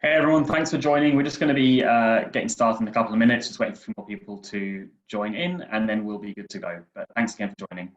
Hey everyone, thanks for joining. We're just going to be getting started in a couple of minutes, just waiting for more people to join in, and then we'll be good to go. But thanks again for joining.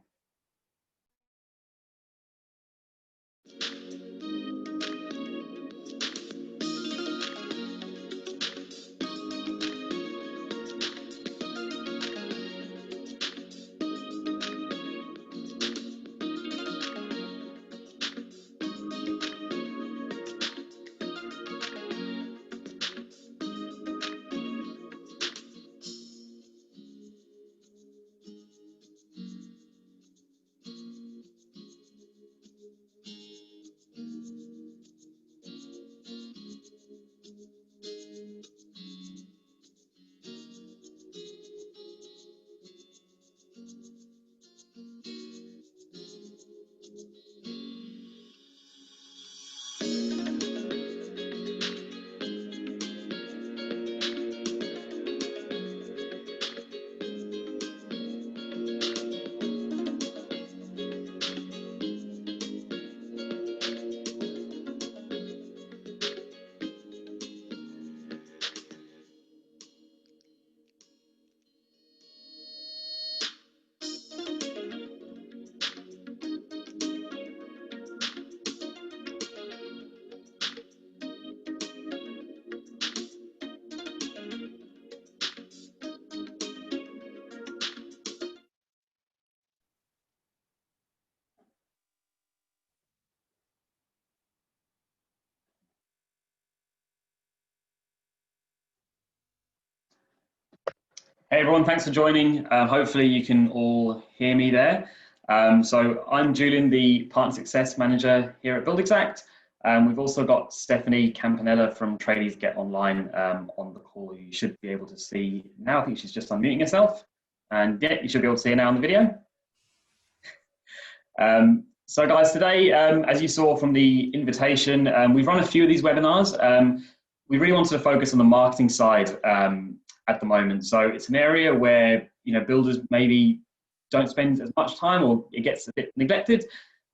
Hey everyone, thanks for joining. Hopefully you can all hear me there. So I'm Julian, the Partner Success Manager here at BuildXact. We've also got Stephanie Campanella from Tradies Get Online on the call. You should be able to see now. I think she's just unmuting herself. And yeah, you should be able to see her now in the video. So guys, today, as you saw from the invitation, we've run a few of these webinars. We really wanted to focus on the marketing side at the moment. So it's an area where builders maybe don't spend as much time, or it gets a bit neglected.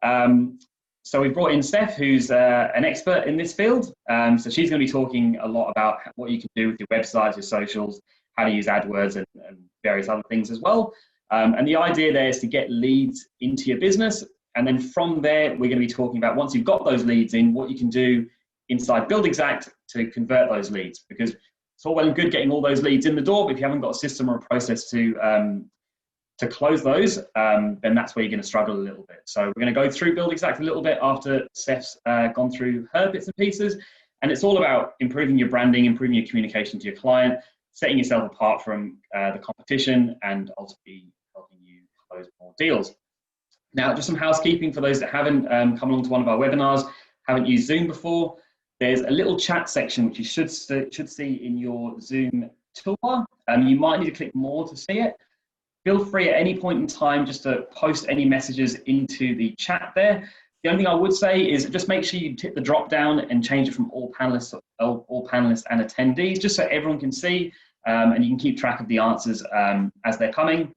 So we've brought in Steph, who's an expert in this field. So she's going to be talking a lot about what you can do with your websites, your socials, how to use AdWords and various other things as well. And the idea there is to get leads into your business. And then from there, we're going to be talking about, once you've got those leads in, what you can do inside BuildXact to convert those leads. Because it's all well and good getting all those leads in the door, but if you haven't got a system or a process to close those, then that's where you're going to struggle a little bit. So we're going to go through BuildXact a little bit after Steph's gone through her bits and pieces. And it's all about improving your branding, improving your communication to your client, setting yourself apart from the competition, and ultimately helping you close more deals. Now, just some housekeeping for those that haven't come along to one of our webinars, haven't used Zoom before. There's a little chat section which you should see in your Zoom toolbar. You might need to click more to see it. Feel free at any point in time just to post any messages into the chat there. The only thing I would say is just make sure you hit the drop down and change it from all panelists and attendees, just so everyone can see and you can keep track of the answers as they're coming.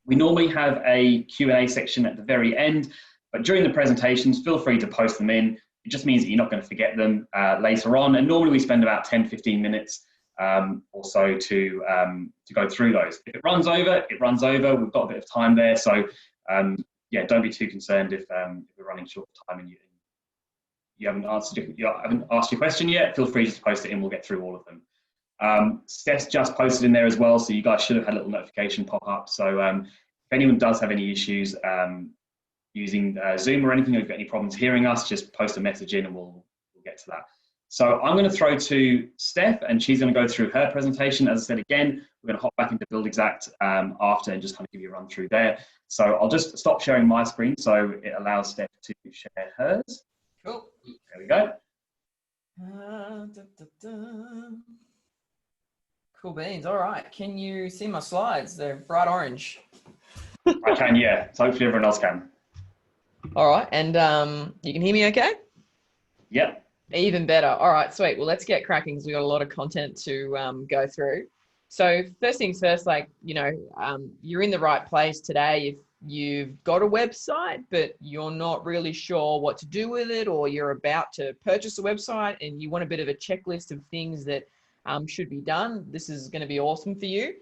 We normally have a Q&A section at the very end, but during the presentations, feel free to post them in. It just means that you're not going to forget them later on. And normally we spend about 10, 15 minutes or so to go through those. If it runs over, it runs over. We've got a bit of time there. So yeah, don't be too concerned if we're running short of time and you haven't asked your question yet. Feel free just to post it in. We'll get through all of them. Steph's just posted in there as well, so you guys should have had a little notification pop up. So if anyone does have any issues using Zoom or anything, or if you've got any problems hearing us, just post a message in and we'll get to that. So I'm going to throw to Steph, and she's going to go through her presentation. As I said again, we're going to hop back into BuildXact after and just kind of give you a run through there. So I'll just stop sharing my screen so it allows Steph to share hers. Cool. There we go. Cool beans. All right. Can you see my slides? They're bright orange. I can, yeah. So hopefully everyone else can. All right. And you can hear me okay? Yep. Even better. All right, sweet. Well, let's get cracking because we've got a lot of content to go through. So first things first, you're in the right place today. you've got a website, but you're not really sure what to do with it, or you're about to purchase a website and you want a bit of a checklist of things that should be done, this is going to be awesome for you.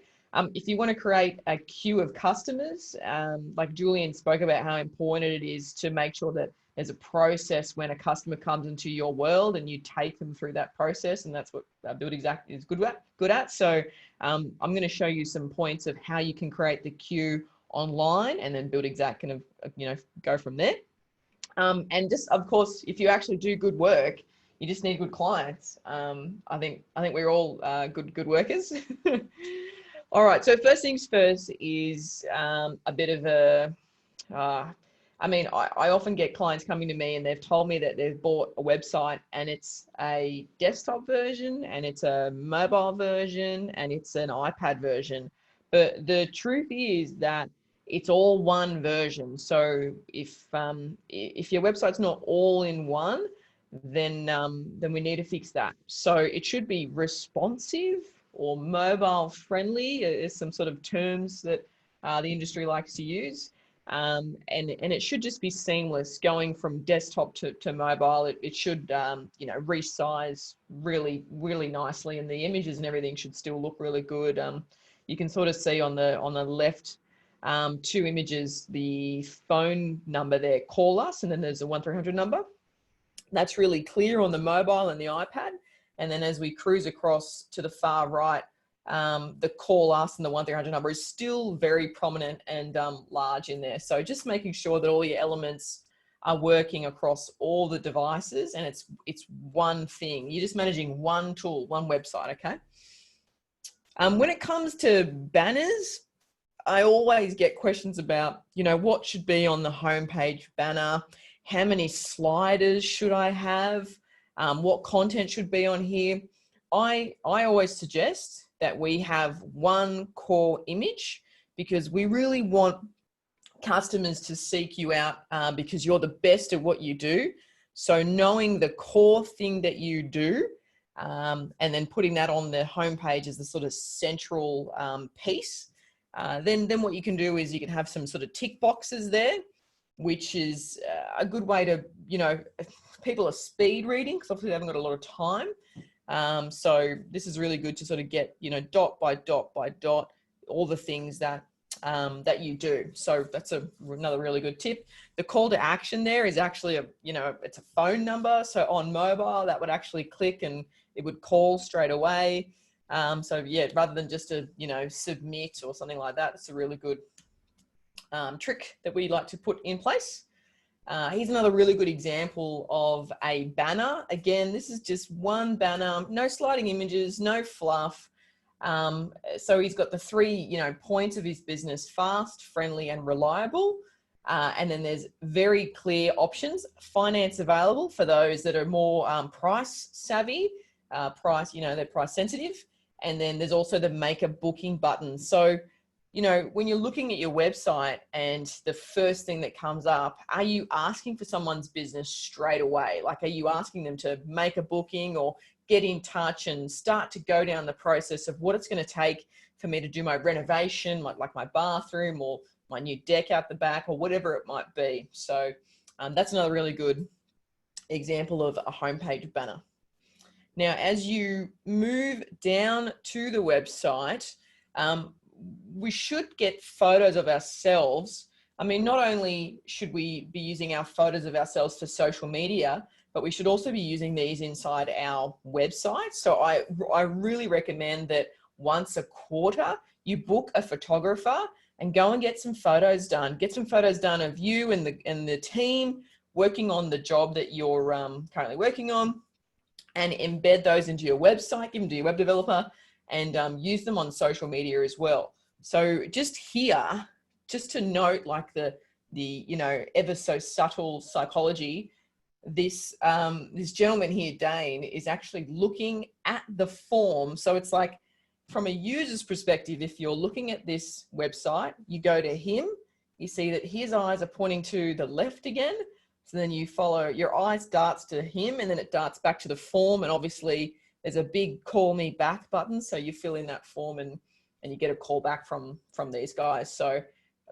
If you want to create a queue of customers, like Julian spoke about how important it is to make sure that there's a process when a customer comes into your world and you take them through that process, and that's what BuildXact is good at. So I'm going to show you some points of how you can create the queue online, and then BuildXact can go from there. And just, of course, if you actually do good work, you just need good clients. I think we're all good workers. All right, so first things first is a bit of a I often get clients coming to me and they've told me that they've bought a website and it's a desktop version and it's a mobile version and it's an iPad version. But the truth is that it's all one version. So if your website's not all in one, then we need to fix that. So it should be responsive or mobile friendly. There's some sort of terms that the industry likes to use. And it should just be seamless going from desktop to mobile. It should, resize really, really nicely, and the images and everything should still look really good. You can sort of see on the left, two images, the phone number there, call us, and then there's a 1300 number. That's really clear on the mobile and the iPad. And then as we cruise across to the far right, the call us and the 1300 number is still very prominent and large in there. So just making sure that all your elements are working across all the devices, and it's one thing. You're just managing one tool, one website, okay? When it comes to banners, I always get questions about, what should be on the homepage banner, how many sliders should I have, what content should be on here. I always suggest that we have one core image, because we really want customers to seek you out because you're the best at what you do. So knowing the core thing that you do, and then putting that on the homepage as the sort of central piece, then what you can do is you can have some sort of tick boxes there, which is a good way to, people are speed reading because obviously they haven't got a lot of time. So this is really good to sort of get, dot by dot by dot, all the things that you do. So that's another really good tip. The call to action there is actually it's a phone number. So on mobile, that would actually click and it would call straight away. So yeah, rather than just a, submit or something like that, it's a really good trick that we like to put in place. Here's another really good example of a banner. Again, this is just one banner, no sliding images, no fluff. So he's got the three, points of his business: fast, friendly, and reliable. And then there's very clear options: finance available for those that are more price savvy, they're price sensitive. And then there's also the make a booking button. So, when you're looking at your website and the first thing that comes up, are you asking for someone's business straight away? Like, are you asking them to make a booking or get in touch and start to go down the process of what it's going to take for me to do my renovation, like my bathroom or my new deck out the back or whatever it might be? So that's another really good example of a homepage banner. Now, as you move down to the website, we should get photos of ourselves. I mean, not only should we be using our photos of ourselves for social media, but we should also be using these inside our website. So I really recommend that once a quarter, you book a photographer and go and get some photos done. Get some photos done of you and the team working on the job that you're currently working on, and embed those into your website, give them to your web developer, and use them on social media as well. So just here, just to note, like the ever so subtle psychology, this gentleman here, Dane, is actually looking at the form. So it's like, from a user's perspective, if you're looking at this website, you go to him, you see that his eyes are pointing to the left again. So then you follow, your eyes darts to him, and then it darts back to the form. And obviously there's a big call me back button. So you fill in that form and you get a call back from these guys. So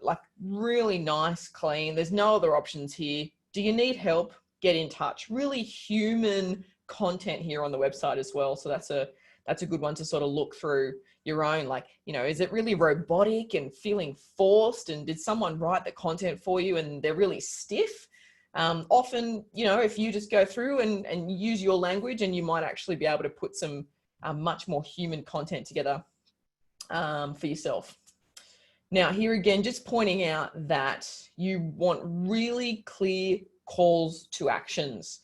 like really nice, clean. There's no other options here. Do you need help? Get in touch. Really human content here on the website as well. So that's a good one to sort of look through your own, like, you know, is it really robotic and feeling forced? And did someone write the content for you and they're really stiff? Often, you know, if you just go through and use your language, and you might actually be able to put some much more human content together for yourself. Now, here again, just pointing out that you want really clear calls to actions.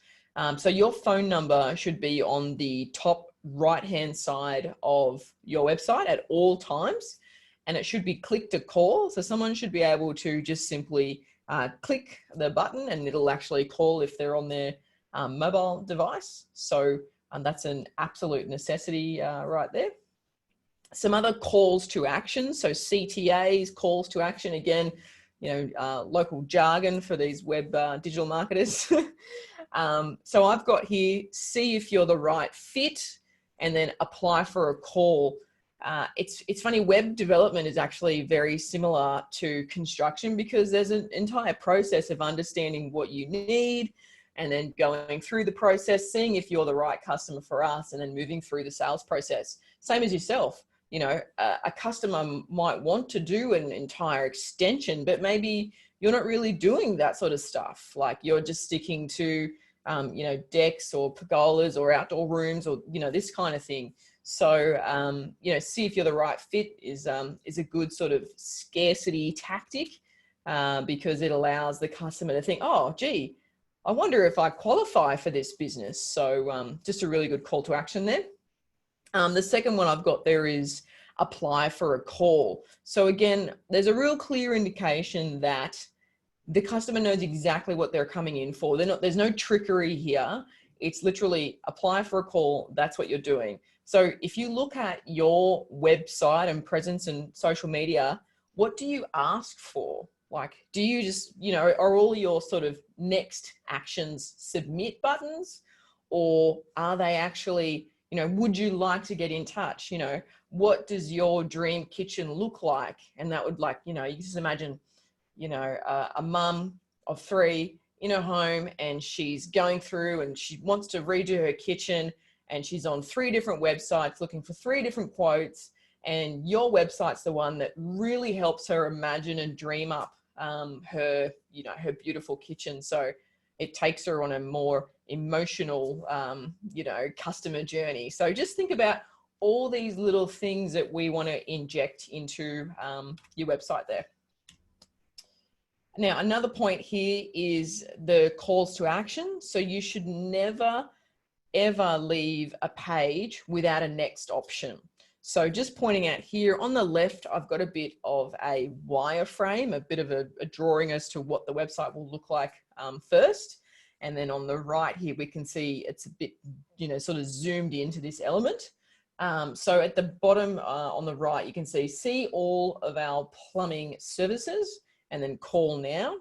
So your phone number should be on the top right-hand side of your website at all times, and it should be click to call. So someone should be able to just simply click the button and it'll actually call if they're on their mobile device. So that's an absolute necessity right there. Some other calls to action. So CTAs, calls to action, again, you know, local jargon for these web digital marketers. So I've got here, see if you're the right fit, and then apply for a call. It's funny, web development is actually very similar to construction, because there's an entire process of understanding what you need and then going through the process, seeing if you're the right customer for us, and then moving through the sales process. Same as yourself. You know, a customer might want to do an entire extension, but maybe you're not really doing that sort of stuff. Like you're just sticking to, you know, decks or pergolas or outdoor rooms, or, you know, this kind of thing. So, you know, see if you're the right fit is a good sort of scarcity tactic, because it allows the customer to think, oh, gee, I wonder if I qualify for this business. So just a really good call to action there. The second one I've got there is apply for a call. So again, there's a real clear indication that the customer knows exactly what they're coming in for. There's no trickery here. It's literally apply for a call. That's what you're doing. So if you look at your website and presence and social media, what do you ask for? Like, do you just, you know, are all your sort of next actions submit buttons, or are they actually, you know, would you like to get in touch? You know, what does your dream kitchen look like? And that would, like, you know, you just imagine, you know, a mum of 3 in her home, and she's going through and she wants to redo her kitchen, and she's on 3 different websites looking for 3 different quotes. And your website's the one that really helps her imagine and dream up her, you know, her beautiful kitchen. So it takes her on a more emotional, you know, customer journey. So just think about all these little things that we want to inject into your website there. Now, another point here is the calls to action. So you should never, ever leave a page without a next option. So just pointing out here on the left, I've got a bit of a wireframe, a bit of a drawing as to what the website will look like first. And then on the right here, we can see it's a bit, you know, sort of zoomed into this element. So at the bottom on the right, you can see all of our plumbing services, and then call now.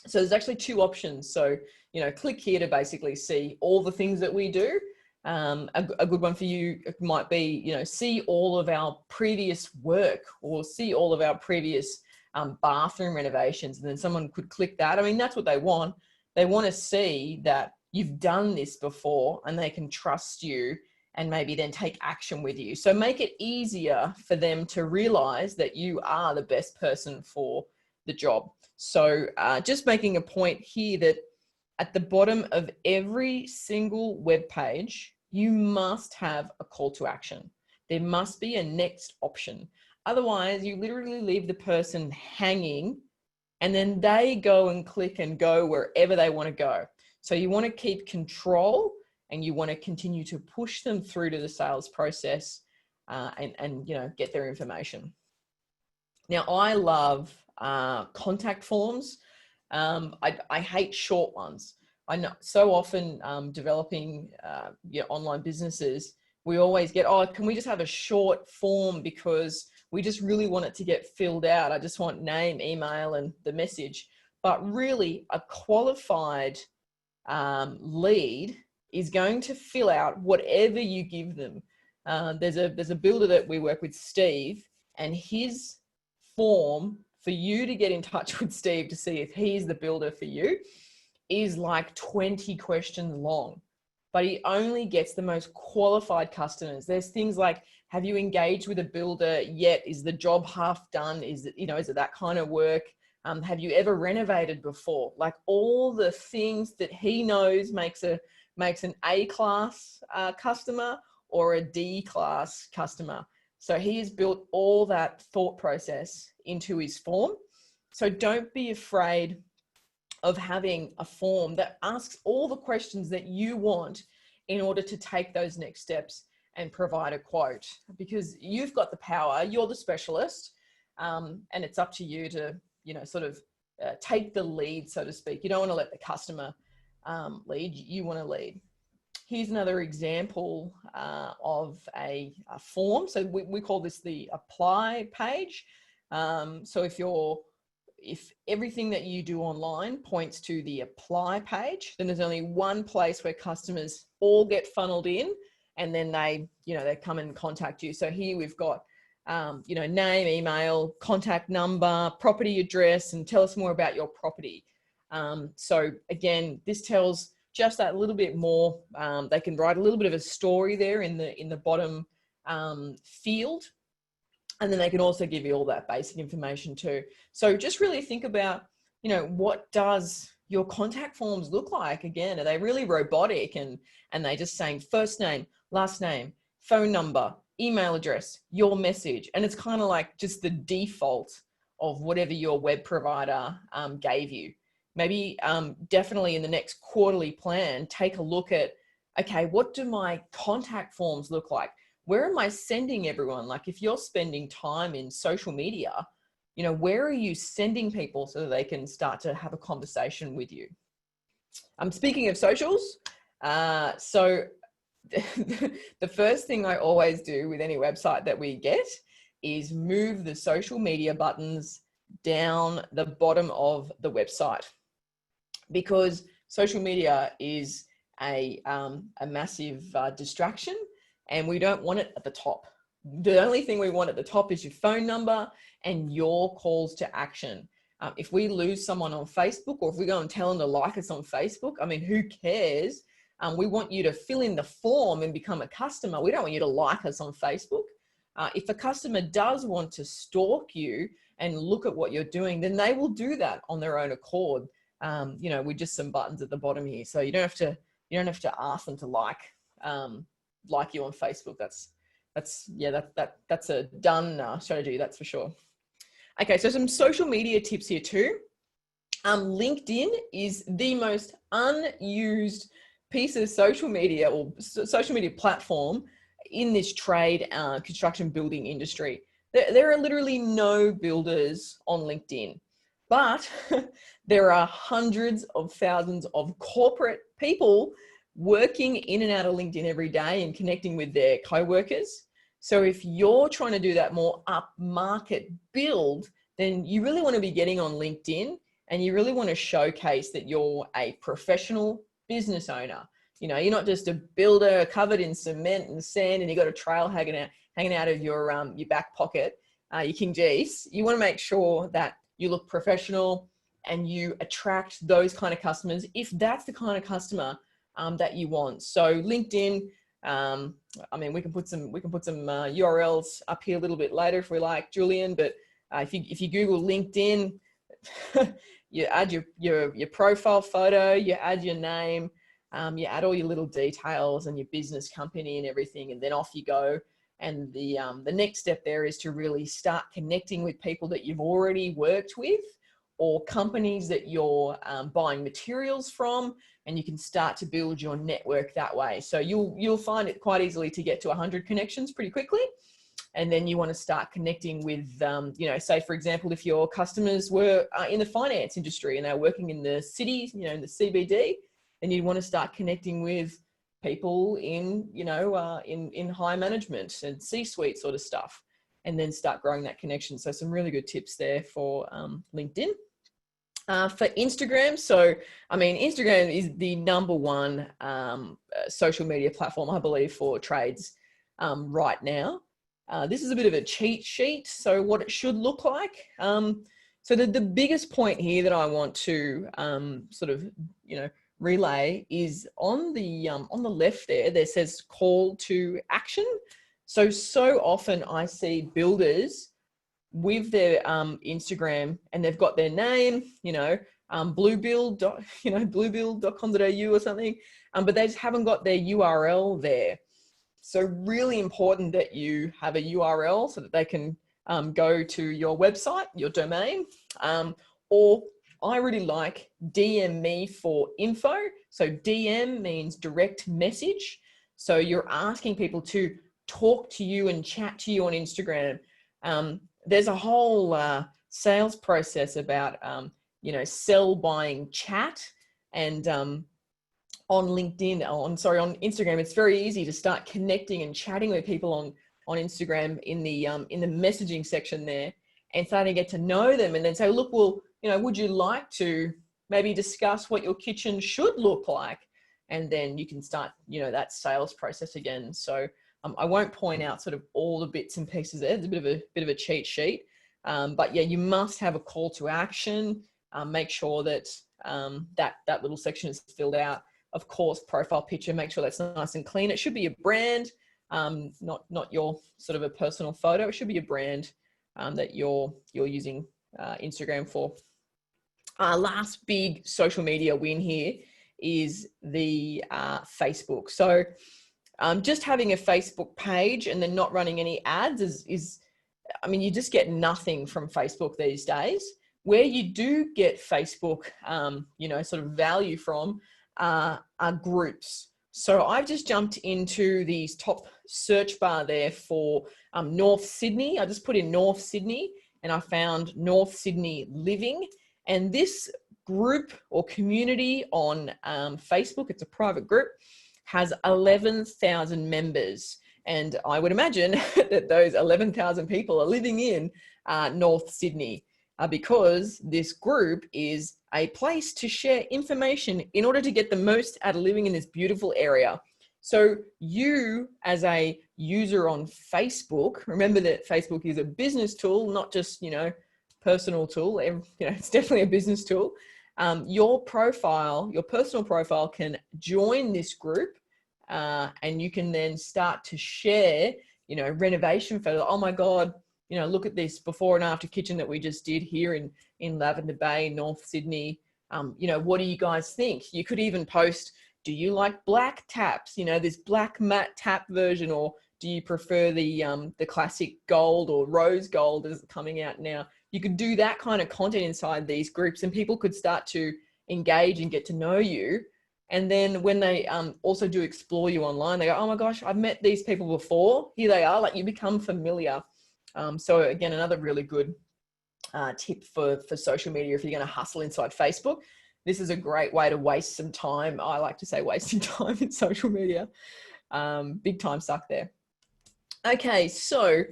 So there's actually 2 options. So, you know, click here to basically see all the things that we do. A good one for you might be, you know, see all of our previous work, or see all of our previous bathroom renovations. And then someone could click that. I mean, that's what they want. They want to see that you've done this before, and they can trust you and maybe then take action with you. So make it easier for them to realize that you are the best person for the job. So just making a point here that at the bottom of every single web page, you must have a call to action. There must be a next option. Otherwise, you literally leave the person hanging, and then they go and click and go wherever they want to go. So you want to keep control, and you want to continue to push them through to the sales process and you know, get their information. Now, I love contact forms. I hate short ones. I know so often developing online businesses, we always get, oh, can we just have a short form because we just really want it to get filled out. I just want name, email, and the message. But really, a qualified lead is going to fill out whatever you give them. There's a builder that we work with, Steve, and his form for you to get in touch with Steve to see if he's the builder for you is like 20 questions long, but he only gets the most qualified customers. There's things like, have you engaged with a builder yet? Is the job half done? Is it, is it that kind of work? Have you ever renovated before? Like all the things that he knows makes an A-class customer or a D-class customer. So he has built all that thought process into his form. So don't be afraid of having a form that asks all the questions that you want in order to take those next steps and provide a quote, because you've got the power, you're the specialist, and it's up to you to, sort of take the lead, so to speak. You don't want to let the customer lead, you want to lead. Here's another example of a form. So we call this the apply page. So if everything that you do online points to the apply page, then there's only one place where customers all get funneled in, and then they come and contact you. So here we've got, name, email, contact number, property address, and tell us more about your property. So again, this tells just that little bit more. They can write a little bit of a story there in the bottom field. And then they can also give you all that basic information too. So just really think about, what does your contact forms look like? Again, are they really robotic and they just saying first name, last name, phone number, email address, your message? And it's kind of like just the default of whatever your web provider gave you. Maybe definitely in the next quarterly plan, take a look at, okay, what do my contact forms look like? Where am I sending everyone? Like if you're spending time in social media, where are you sending people so that they can start to have a conversation with you? Speaking of socials, so the first thing I always do with any website that we get is move the social media buttons down the bottom of the website, because social media is a massive distraction, and we don't want it at the top. The only thing we want at the top is your phone number and your calls to action. If we lose someone on Facebook, or if we go and tell them to like us on Facebook, I mean, who cares? We want you to fill in the form and become a customer. We don't want you to like us on Facebook. If a customer does want to stalk you and look at what you're doing, then they will do that on their own accord. With just some buttons at the bottom here. So you don't have to ask them to like you on Facebook. That's a done strategy, that's for sure. Okay, so some social media tips here too. LinkedIn is the most unused piece of social media or social media platform in this trade construction building industry. There are literally no builders on LinkedIn, but there are hundreds of thousands of corporate people working in and out of LinkedIn every day and connecting with their co-workers. So if you're trying to do that more upmarket build, then you really want to be getting on LinkedIn, and you really want to showcase that you're a professional business owner. You're not just a builder covered in cement and sand and you got a trail hanging out of your back pocket, your King G's. You want to make sure that you look professional and you attract those kind of customers, if that's the kind of customer that you want. So LinkedIn, we can put some URLs up here a little bit later if we like, Julian. But if you Google LinkedIn, you add your profile photo, you add your name, you add all your little details and your business company and everything, and then off you go. And the next step there is to really start connecting with people that you've already worked with, or companies that you're buying materials from, and you can start to build your network that way. So you'll find it quite easily to get to 100 connections pretty quickly. And then you want to start connecting with, say for example, if your customers were in the finance industry and they're working in the city, in the CBD, then you'd want to start connecting with people in high management and C-suite sort of stuff, and then start growing that connection. So some really good tips there for LinkedIn. For Instagram, Instagram is the number one social media platform, I believe, for trades right now. This is a bit of a cheat sheet. So what it should look like, So the biggest point here that I want to sort of, relay is on the left there says call to action. So often I see builders with their Instagram and they've got their name, bluebuild.com.au or something, but they just haven't got their URL there. So really important that you have a URL so that they can go to your website, your domain, or I really like DM me for info. So DM means direct message. So you're asking people to talk to you and chat to you on Instagram. There's a whole sales process about, sell, buying, chat, and on LinkedIn, on Instagram, it's very easy to start connecting and chatting with people on Instagram in the messaging section there, and starting to get to know them, and then say, look, well, would you like to maybe discuss what your kitchen should look like? And then you can start, that sales process again. So I won't point out sort of all the bits and pieces there. It's a bit of a cheat sheet, but yeah, you must have a call to action. Make sure that that little section is filled out. Of course, profile picture. Make sure that's nice and clean. It should be a brand, not your sort of a personal photo. It should be a brand that you're using Instagram for. Last big social media win here is the Facebook. So just having a Facebook page and then not running any ads is you just get nothing from Facebook these days. Where you do get Facebook, sort of value from are groups. So I've just jumped into the top search bar there for North Sydney. I just put in North Sydney and I found North Sydney Living. And this group or community on Facebook, it's a private group, has 11,000 members. And I would imagine that those 11,000 people are living in North Sydney because this group is a place to share information in order to get the most out of living in this beautiful area. So you as a user on Facebook, remember that Facebook is a business tool, not just, personal tool. It's definitely a business tool. Your personal profile can join this group and you can then start to share, renovation photos. Oh my God, look at this before and after kitchen that we just did here in Lavender Bay, North Sydney. What do you guys think? You could even post, do you like black taps? This black matte tap version, or do you prefer the classic gold or rose gold as coming out now? You could do that kind of content inside these groups and people could start to engage and get to know you. And then when they also do explore you online, they go, oh my gosh, I've met these people before. Here they are, like you become familiar. So again, another really good tip for social media if you're going to hustle inside Facebook. This is a great way to waste some time. I like to say wasting time in social media. Big time suck there. Okay, so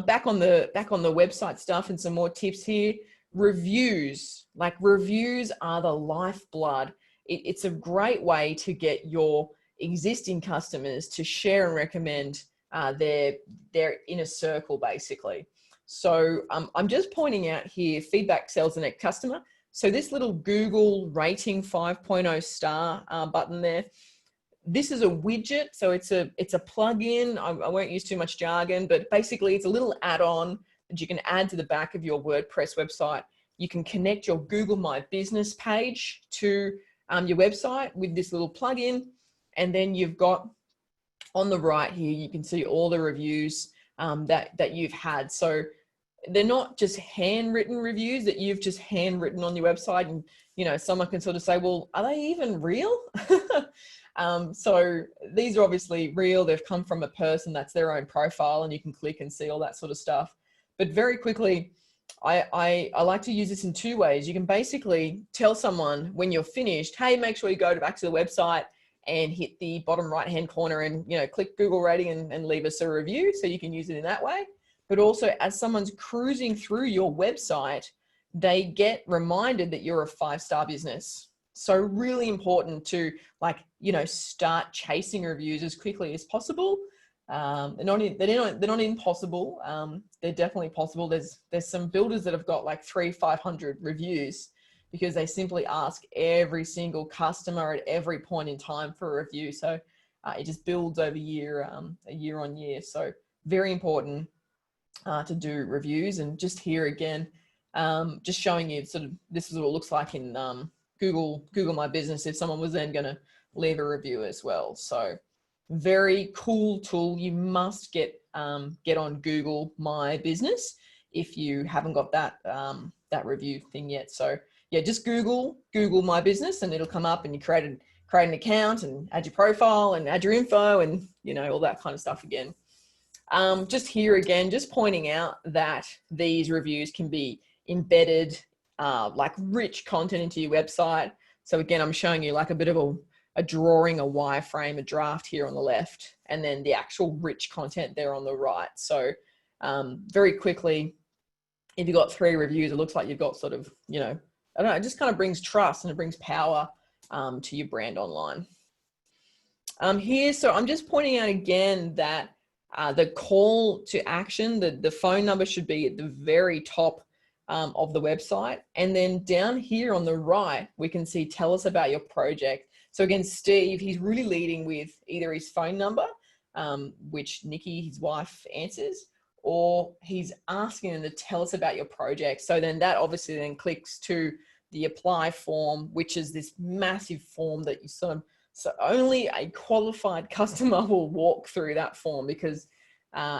back on the website stuff and some more tips here. Reviews are the lifeblood. It's a great way to get your existing customers to share and recommend their inner circle, basically. So I'm just pointing out here, feedback sells the next customer. So this little Google rating 5.0 star button there, this is a widget. So it's a plugin. I won't use too much jargon, but basically it's a little add-on that you can add to the back of your WordPress website. You can connect your Google My Business page to your website with this little plugin. And then you've got on the right here, you can see all the reviews that you've had. So they're not just handwritten reviews that you've just handwritten on your website and, someone can sort of say, well, are they even real? So these are obviously real. They've come from a person, that's their own profile, and you can click and see all that sort of stuff. But very quickly, I like to use this in two ways. You can basically tell someone when you're finished, hey, make sure you go back to the website and hit the bottom right-hand corner and, click Google rating and leave us a review. So you can use it in that way. But also as someone's cruising through your website, they get reminded that you're a 5-star business. So really important to start chasing reviews as quickly as possible. They're not impossible. They're definitely possible. There's some builders that have got like 300-500 reviews because they simply ask every single customer at every point in time for a review. So it just builds over year on year. So very important to do reviews. And just here again, just showing you sort of this is what it looks like in Google My Business if someone was then going to leave a review as well. So very cool tool. You must get on Google My Business if you haven't got that that review thing yet. So yeah, just Google My Business and it'll come up, and you create an account and add your profile and add your info and all that kind of stuff again. Just here again, just pointing out that these reviews can be embedded like rich content into your website. So again, I'm showing you like a bit of a drawing, a wireframe, a draft here on the left, and then the actual rich content there on the right. So very quickly, if you've got 3 reviews, it looks like you've got sort of, I don't know, it just kind of brings trust and it brings power to your brand online. Here, so I'm just pointing out again that the call to action, the phone number should be at the very top of the website. And then down here on the right, we can see, tell us about your project. So again, Steve, he's really leading with either his phone number, which Nikki, his wife, answers, or he's asking them to tell us about your project. So then that obviously then clicks to the apply form, which is this massive form that you so only a qualified customer will walk through that form because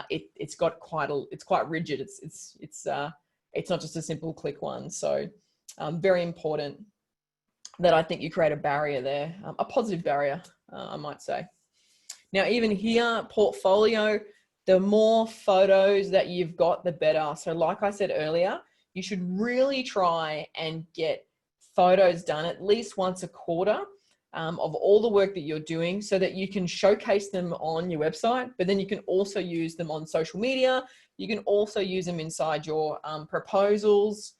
it's quite rigid. It's not just a simple click one. So very important that I think you create a barrier there, a positive barrier, I might say. Now, even here, portfolio, the more photos that you've got, the better. So like I said earlier, you should really try and get photos done at least once a quarter of all the work that you're doing so that you can showcase them on your website, but then you can also use them on social media. You can also use them inside your proposals.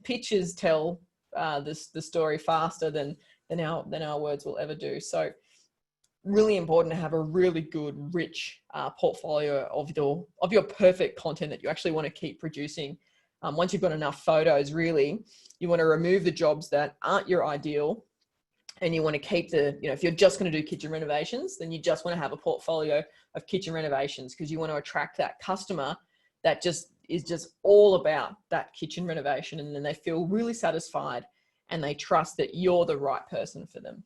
Pictures tell the story faster than our words will ever do. So really important to have a really good, rich portfolio of your perfect content that you actually want to keep producing. Once you've got enough photos, really, you want to remove the jobs that aren't your ideal, and you want to keep if you're just going to do kitchen renovations, then you just want to have a portfolio of kitchen renovations because you want to attract that customer that is just all about that kitchen renovation, and then they feel really satisfied and they trust that you're the right person for them.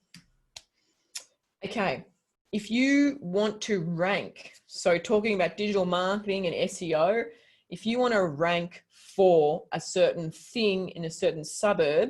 Okay, if you want to rank, so talking about digital marketing and SEO, if you want to rank for a certain thing in a certain suburb,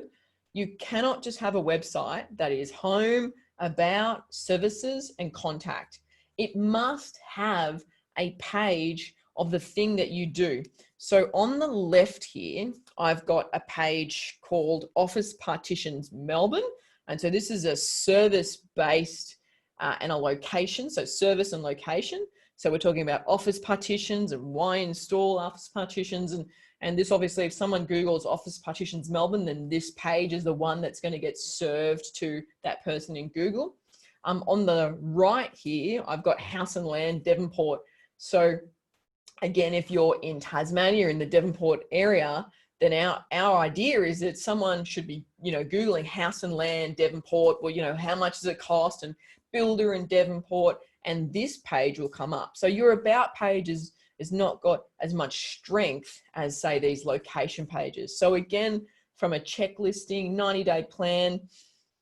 you cannot just have a website that is home, about, services, and contact. It must have a page of the thing that you do. So on the left here, I've got a page called Office Partitions Melbourne. And so this is a service-based and a location, so service and location. So we're talking about office partitions and why install office partitions. And this obviously, if someone Googles Office Partitions Melbourne, then this page is the one that's going to get served to that person in Google. On the right here, I've got House and Land Devonport. So again, if you're in Tasmania, in the Devonport area, then our idea is that someone should be, Googling House and Land Devonport, well, how much does it cost, and builder in Devonport, and this page will come up. So your about page is not got as much strength as, say, these location pages. So again, from a checklisting, 90-day plan,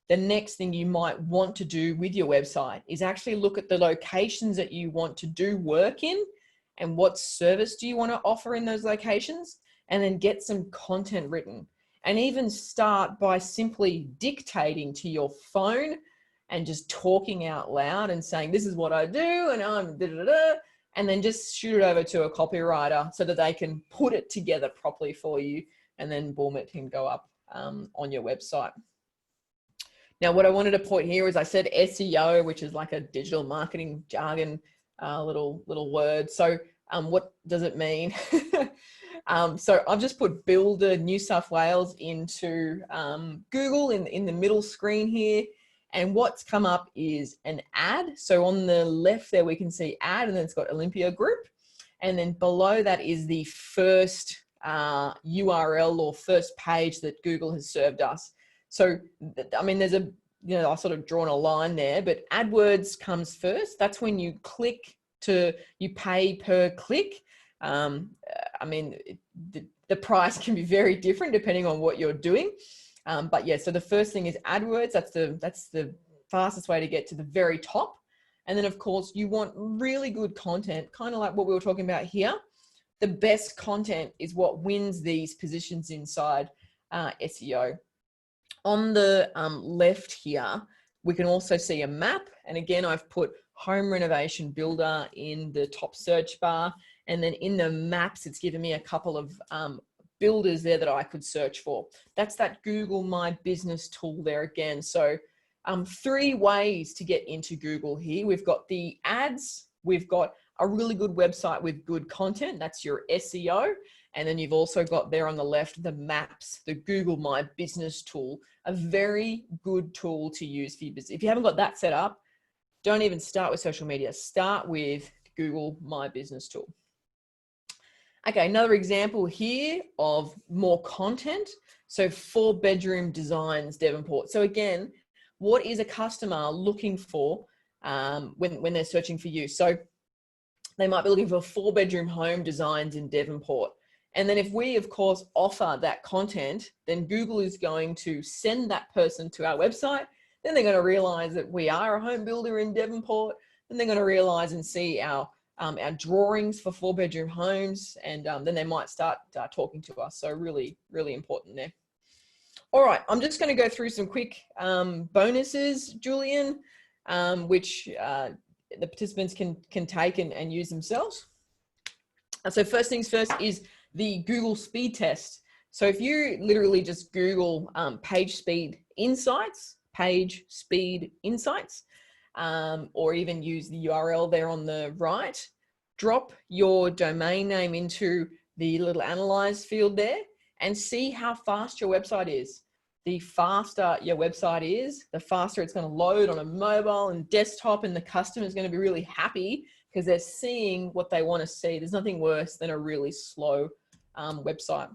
the next thing you might want to do with your website is actually look at the locations that you want to do work in and what service do you want to offer in those locations, and then get some content written. And even start by simply dictating to your phone and just talking out loud and saying, this is what I do, and I'm da-da-da, and then just shoot it over to a copywriter so that they can put it together properly for you, and then boom, it can go up on your website. Now, what I wanted to point here is I said SEO, which is like a digital marketing jargon, little word. So what does it mean? So I've just put Builder New South Wales into Google in the middle screen here. And what's come up is an ad. So on the left there, we can see ad, and then it's got Olympia Group. And then below that is the first URL or first page that Google has served us. So, I mean, there's a, I sort of drawn a line there, but AdWords comes first. That's when you you pay per click. I mean, the price can be very different depending on what you're doing. But yeah, so the first thing is AdWords. That's the fastest way to get to the very top. And then of course you want really good content, kind of like what we were talking about here. The best content is what wins these positions inside SEO. On the left here, we can also see a map. And again, I've put home renovation builder in the top search bar. And then in the maps, it's given me a couple of builders there that I could search for. That's that Google My Business tool there again. So 3 ways to get into Google here. We've got the ads, we've got a really good website with good content. That's your SEO. And then you've also got there on the left, the maps, the Google My Business tool, a very good tool to use for your business. If you haven't got that set up, don't even start with social media. Start with Google My Business tool. Okay, another example here of more content. So 4-bedroom designs, Devonport. So again, what is a customer looking for when they're searching for you? So they might be looking for 4-bedroom home designs in Devonport. And then if we, of course, offer that content, then Google is going to send that person to our website. Then they're going to realize that we are a home builder in Devonport. Then they're going to realize and see our drawings for 4-bedroom homes, and then they might start talking to us. So really, really important there. All right, I'm just going to go through some quick bonuses, Julian, which the participants can take and use themselves. So first things first is the Google speed test. So if you literally just Google page speed insights, or even use the URL there on the right, drop your domain name into the little analyze field there and see how fast your website is. The faster your website is, the faster it's going to load on a mobile and desktop, and the customer is going to be really happy because they're seeing what they want to see. There's nothing worse than a really slow website.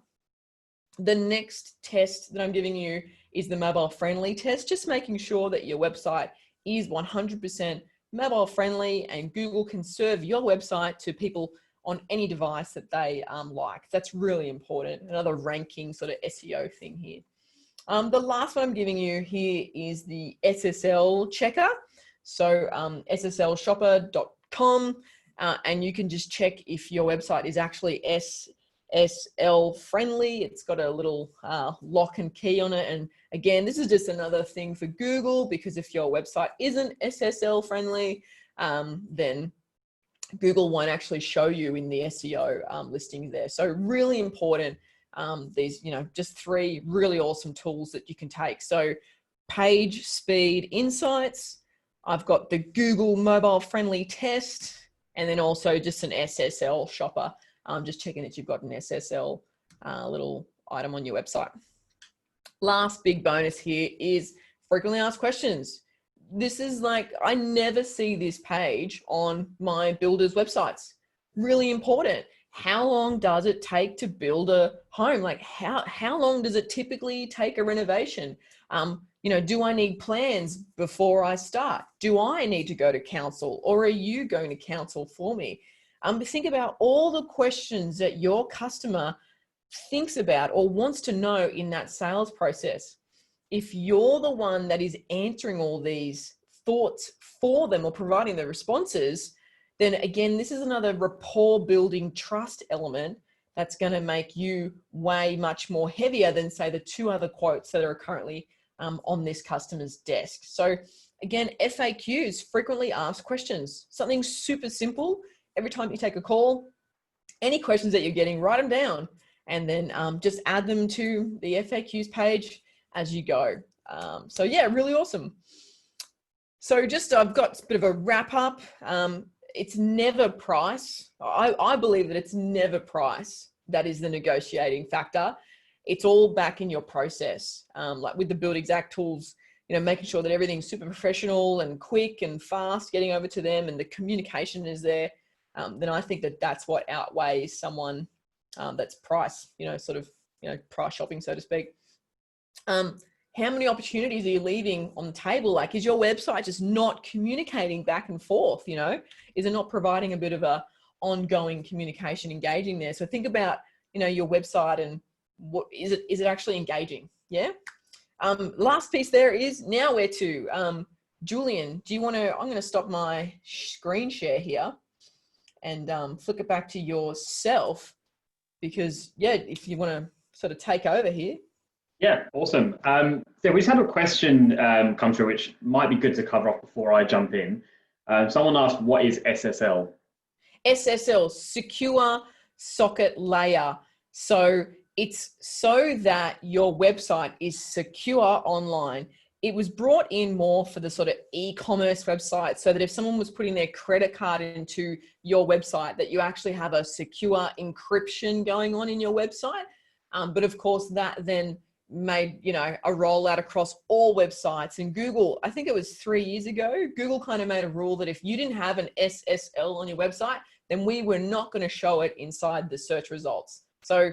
The next test that I'm giving you is the mobile friendly test, just making sure that your website is 100% mobile friendly and Google can serve your website to people on any device that they like. That's really important. Another ranking sort of SEO thing here. The last one I'm giving you here is the SSL checker. So sslshopper.com, and you can just check if your website is actually SSL friendly. It's got a little lock and key on it. And again, this is just another thing for Google, because if your website isn't SSL friendly, then Google won't actually show you in the SEO listings there. So really important. These, just 3 really awesome tools that you can take. So page speed insights, I've got the Google mobile friendly test, and then also just an SSL shopper. Just checking that you've got an SSL little item on your website. Last big bonus here is frequently asked questions. This is like, I never see this page on my builders' websites. Really important. How long does it take to build a home? Like how long does it typically take a renovation? Do I need plans before I start? Do I need to go to council, or are you going to council for me? Think about all the questions that your customer thinks about or wants to know in that sales process. If you're the one that is answering all these thoughts for them or providing the responses, then again, this is another rapport building trust element that's going to make you way much more heavier than, say, the 2 other quotes that are currently on this customer's desk. So again, FAQs, frequently asked questions, something super simple. Every time you take a call, any questions that you're getting, write them down, and then just add them to the FAQs page as you go. So yeah, really awesome. So just, I've got a bit of a wrap up. It's never price. I believe that it's never price that is the negotiating factor. It's all back in your process. Like with the BuildXact tools, making sure that everything's super professional and quick and fast, getting over to them, and the communication is there, then I think that that's what outweighs someone that's price, price shopping, so to speak. How many opportunities are you leaving on the table? Like, is your website just not communicating back and forth? Is it not providing a bit of a ongoing communication, engaging there? So think about, your website and what is it actually engaging? Yeah. Last piece there is now where to. Julian, do you want to? I'm going to stop my screen share here and flick it back to yourself, because if you want to sort of take over here. Yeah, awesome. So we just had a question come through, which might be good to cover off before I jump in. Someone asked, what is SSL? SSL, Secure Socket Layer. So it's so that your website is secure online. It was brought in more for the sort of e-commerce website, so that if someone was putting their credit card into your website, that you actually have a secure encryption going on in your website. But of course, that then made, a rollout across all websites. And Google, I think it was 3 years ago, Google kind of made a rule that if you didn't have an SSL on your website, then we were not going to show it inside the search results. So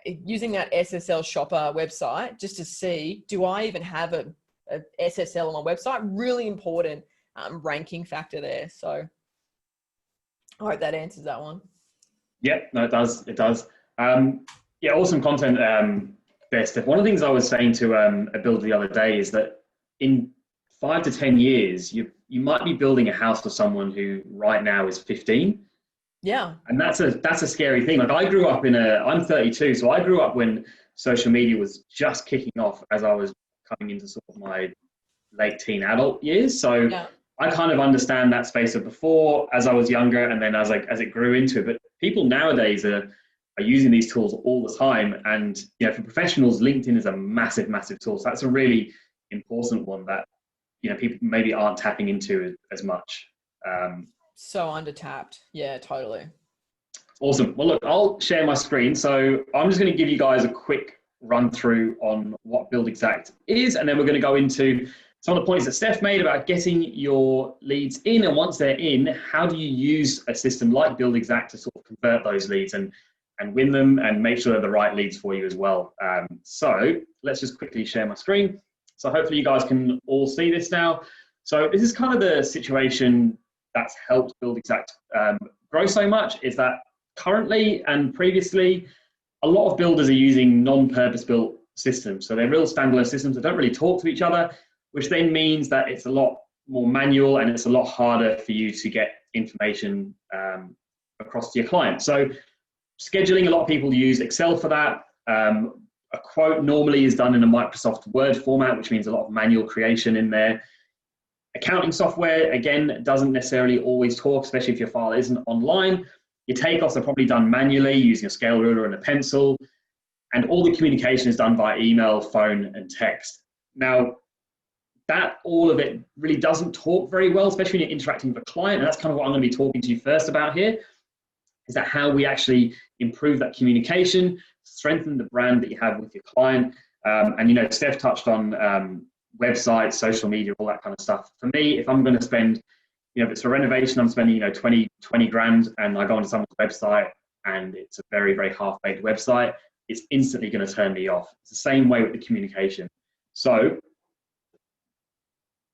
using that SSL shopper website just to see, do I even have a SSL on my website? Really important ranking factor there. So I hope that answers that one. Yeah, no, it does. It does. Yeah, awesome content there, Steph. One of the things I was saying to a builder the other day is that in 5 to 10 years, you might be building a house for someone who right now is 15. Yeah. And that's a scary thing. Like, I grew up I'm 32, so I grew up when social media was just kicking off as I was coming into sort of my late teen adult years. So yeah. I kind of understand that space of before as I was younger, and then as it grew into it. But people nowadays are using these tools all the time. And for professionals, LinkedIn is a massive, massive tool. So that's a really important one that people maybe aren't tapping into as much. So undertapped. Yeah, totally. Awesome. Well, look, I'll share my screen. So I'm just going to give you guys a quick run through on what BuildXact is, and then we're going to go into some of the points that Steph made about getting your leads in. And once they're in, how do you use a system like BuildXact to sort of convert those leads and win them and make sure they're the right leads for you as well. So let's just quickly share my screen. So hopefully you guys can all see this now. So this is kind of the situation that's helped BuildXact grow so much, is that currently and previously, a lot of builders are using non-purpose built systems. So they're real standalone systems that don't really talk to each other, which then means that it's a lot more manual and it's a lot harder for you to get information across to your client. So scheduling, a lot of people use Excel for that. A quote normally is done in a Microsoft Word format, which means a lot of manual creation in there. Accounting software, again, doesn't necessarily always talk, especially if your file isn't online. Your takeoffs are probably done manually using a scale ruler and a pencil. And all the communication is done via email, phone, and text. Now, all of it really doesn't talk very well, especially when you're interacting with a client. And that's kind of what I'm going to be talking to you first about here, is that how we actually improve that communication, strengthen the brand that you have with your client. And Steph touched on websites, social media, all that kind of stuff. For me, if I'm going to spend, if it's for renovation, I'm spending, 20 grand, and I go onto someone's website and it's a very, very half-baked website, it's instantly going to turn me off. It's the same way with the communication. So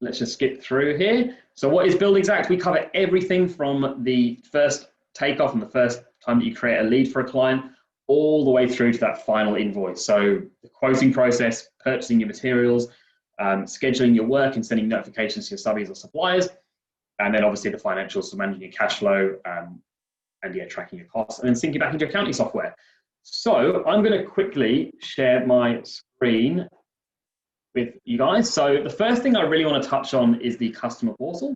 let's just skip through here. So what is BuildXact? We cover everything from the first takeoff and the first time that you create a lead for a client, all the way through to that final invoice. So the quoting process, purchasing your materials, scheduling your work and sending notifications to your subbies or suppliers, and then obviously the financials, so managing your cash flow, and tracking your costs, and then syncing back into your accounting software. So I'm going to quickly share my screen with you guys. So the first thing I really want to touch on is the customer portal.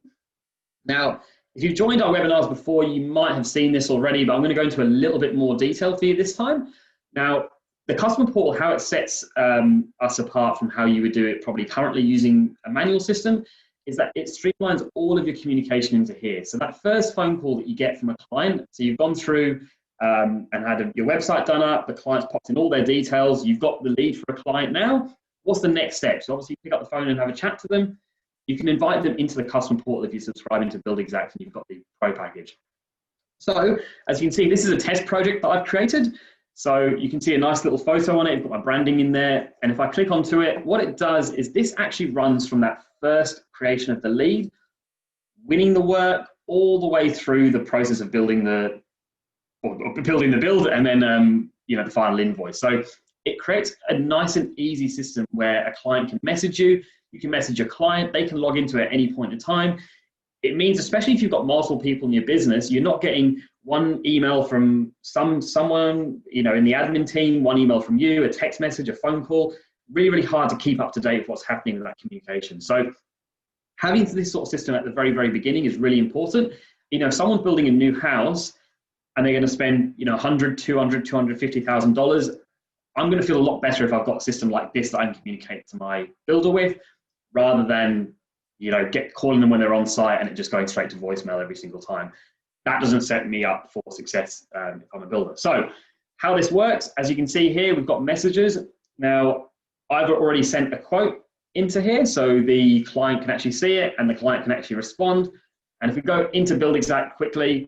Now, if you've joined our webinars before, you might have seen this already, but I'm going to go into a little bit more detail for you this time. Now, the customer portal, how it sets us apart from how you would do it probably currently using a manual system, is that it streamlines all of your communication into here. So that first phone call that you get from a client, so you've gone through and had your website done up, the client's popped in all their details, you've got the lead for a client now. what's the next step? So obviously pick up the phone and have a chat to them. You can invite them into the customer portal if you're subscribing to BuildXact and you've got the pro package. So as you can see, this is a test project that I've created. So you can see a nice little photo on it. I've got my branding in there. And if I click onto it, what it does is this actually runs from that first creation of the lead, winning the work, all the way through the process of building the build and then the final invoice. So it creates a nice and easy system where a client can message you. You can message your client. They can log into it at any point in time. It means, especially if you've got multiple people in your business, you're not getting one email from someone in the admin team, one email from you, a text message, a phone call. Really, really hard to keep up to date with what's happening with that communication. So having this sort of system at the very, very beginning is really important. If someone's building a new house and they're going to spend $100,000, $200,000, $250,000, I'm going to feel a lot better if I've got a system like this that I can communicate to my builder with, rather than calling them when they're on site and it just going straight to voicemail every single time. That doesn't set me up for success if I'm a builder. So how this works, as you can see here, we've got messages. Now, I've already sent a quote into here, so the client can actually see it and the client can actually respond. And if we go into BuildXact quickly,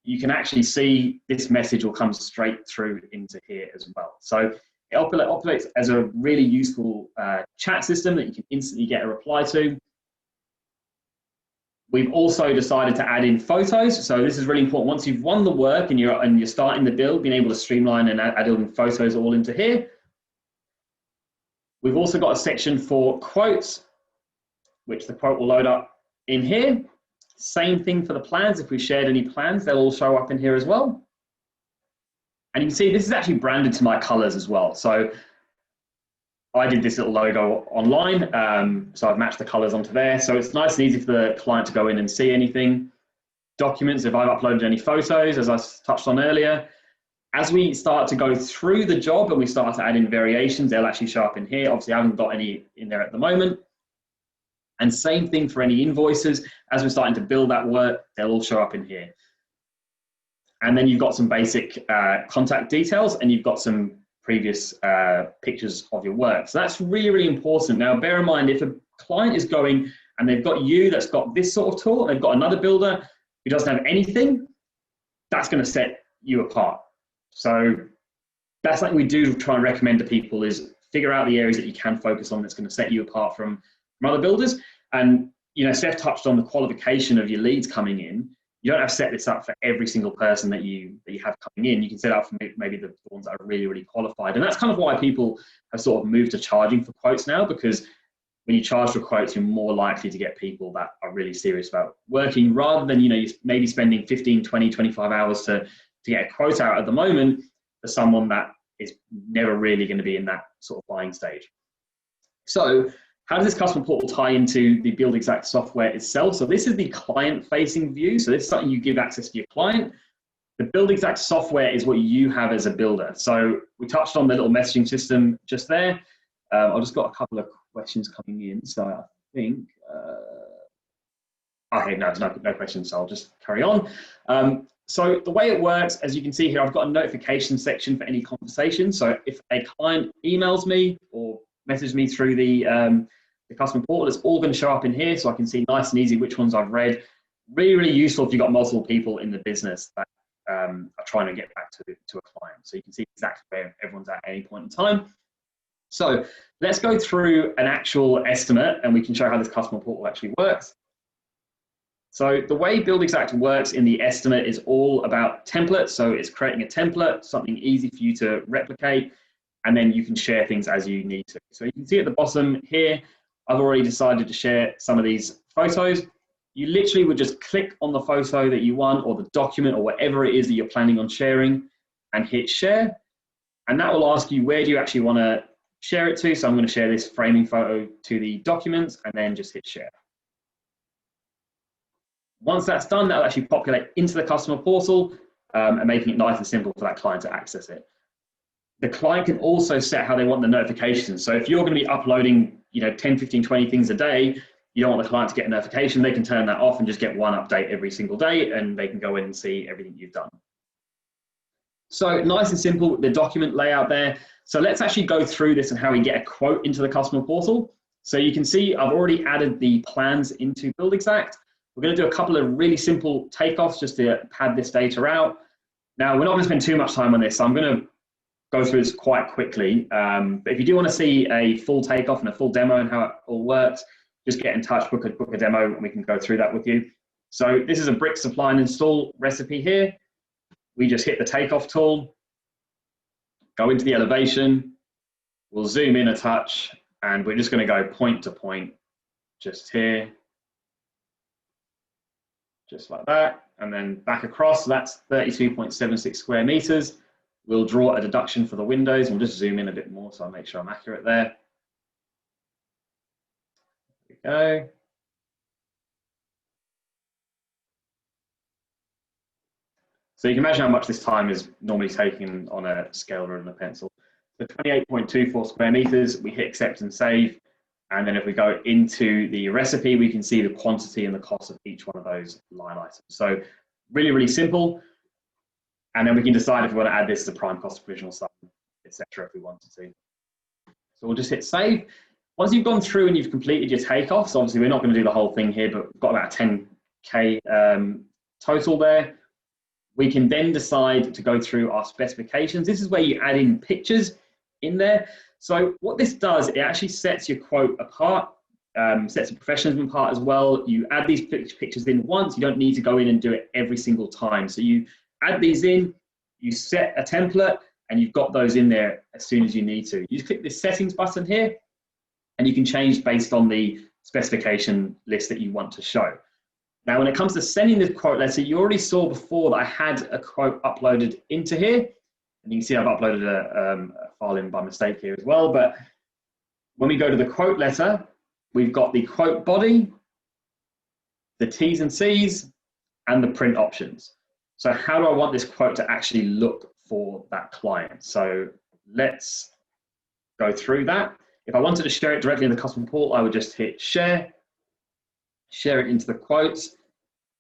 you can actually see this message will come straight through into here as well. So it operates as a really useful chat system that you can instantly get a reply to. We've also decided to add in photos. So this is really important. Once you've won the work and you're starting the build, being able to streamline and add in photos all into here. We've also got a section for quotes, which the quote will load up in here. Same thing for the plans. If we shared any plans, they'll all show up in here as well. And you can see this is actually branded to my colors as well. So I did this little logo online. So I've matched the colors onto there. So it's nice and easy for the client to go in and see anything. Documents, if I've uploaded any photos, as I touched on earlier. As we start to go through the job and we start to add in variations, they'll actually show up in here. Obviously, I haven't got any in there at the moment. And same thing for any invoices. As we're starting to build that work, they'll all show up in here. And then you've got some basic contact details and you've got some previous pictures of your work. So that's really, really important. Now, bear in mind, if a client is going and they've got you that's got this sort of tool, and they've got another builder who doesn't have anything, that's going to set you apart. So that's something we do try and recommend to people, is figure out the areas that you can focus on that's going to set you apart from other builders. And Seth touched on the qualification of your leads coming in. You don't have to set this up for every single person that you have coming in. You can set up for maybe the ones that are really, really qualified. And that's kind of why people have sort of moved to charging for quotes now, because when you charge for quotes, you're more likely to get people that are really serious about working, rather than you're maybe spending 15, 20, 25 hours to get a quote out at the moment for someone that is never really going to be in that sort of buying stage. So how does this customer portal tie into the BuildXact software itself? So this is the client-facing view. So this is something you give access to your client. The BuildXact software is what you have as a builder. So we touched on the little messaging system just there. I've just got a couple of questions coming in. So I think, okay, no, there's no questions, so I'll just carry on. So the way it works, as you can see here, I've got a notification section for any conversation. So if a client emails me or messages me through the customer portal, it's all going to show up in here, so I can see nice and easy which ones I've read. Really, really useful if you've got multiple people in the business that are trying to get back to a client. So you can see exactly where everyone's at any point in time. So let's go through an actual estimate and we can show how this customer portal actually works. So the way BuildXact works in the estimate is all about templates. So it's creating a template, something easy for you to replicate, and then you can share things as you need to. So you can see at the bottom here, I've already decided to share some of these photos. You literally would just click on the photo that you want, or the document, or whatever it is that you're planning on sharing, and hit share. And that will ask you, where do you actually want to share it to? So I'm going to share this framing photo to the documents, and then just hit share. Once that's done, that'll actually populate into the customer portal and making it nice and simple for that client to access it. The client can also set how they want the notifications. So if you're going to be uploading 10, 15, 20 things a day, you don't want the client to get a notification, they can turn that off and just get one update every single day, and they can go in and see everything you've done. So nice and simple, the document layout there. So let's actually go through this and how we get a quote into the customer portal. So you can see I've already added the plans into BuildXact. We're going to do a couple of really simple takeoffs just to pad this data out. Now, we're not going to spend too much time on this, so I'm going to go through this quite quickly. But if you do want to see a full takeoff and a full demo and how it all works, just get in touch, book a demo, and we can go through that with you. So this is a brick supply and install recipe here. We just hit the takeoff tool, go into the elevation, we'll zoom in a touch, and we're just going to go point to point, just here, just like that, and then back across. So that's 32.76 square meters. We'll draw a deduction for the windows. We'll just zoom in a bit more so I'll make sure I'm accurate there. There we go. So you can imagine how much this time is normally taken on a scale rather than a pencil. So 28.24 square meters, we hit accept and save. And then if we go into the recipe, we can see the quantity and the cost of each one of those line items. So really, really simple. And then we can decide if we want to add this to prime cost of provisional sum, etc. if we wanted to. So we'll just hit save. Once you've gone through and you've completed your takeoffs, obviously we're not going to do the whole thing here, but we've got about 10K total there. We can then decide to go through our specifications. This is where you add in pictures in there. So what this does, it actually sets your quote apart, sets the professionalism apart as well. You add these pictures in once. You don't need to go in and do it every single time. So you add these in, you set a template, and you've got those in there as soon as you need to. You just click this settings button here, and you can change based on the specification list that you want to show. Now, when it comes to sending the quote letter, you already saw before that I had a quote uploaded into here. And you can see I've uploaded a file in by mistake here as well. But when we go to the quote letter, we've got the quote body, the T's and C's, and the print options. So how do I want this quote to actually look for that client? So let's go through that. If I wanted to share it directly in the customer portal, I would just hit share it into the quotes,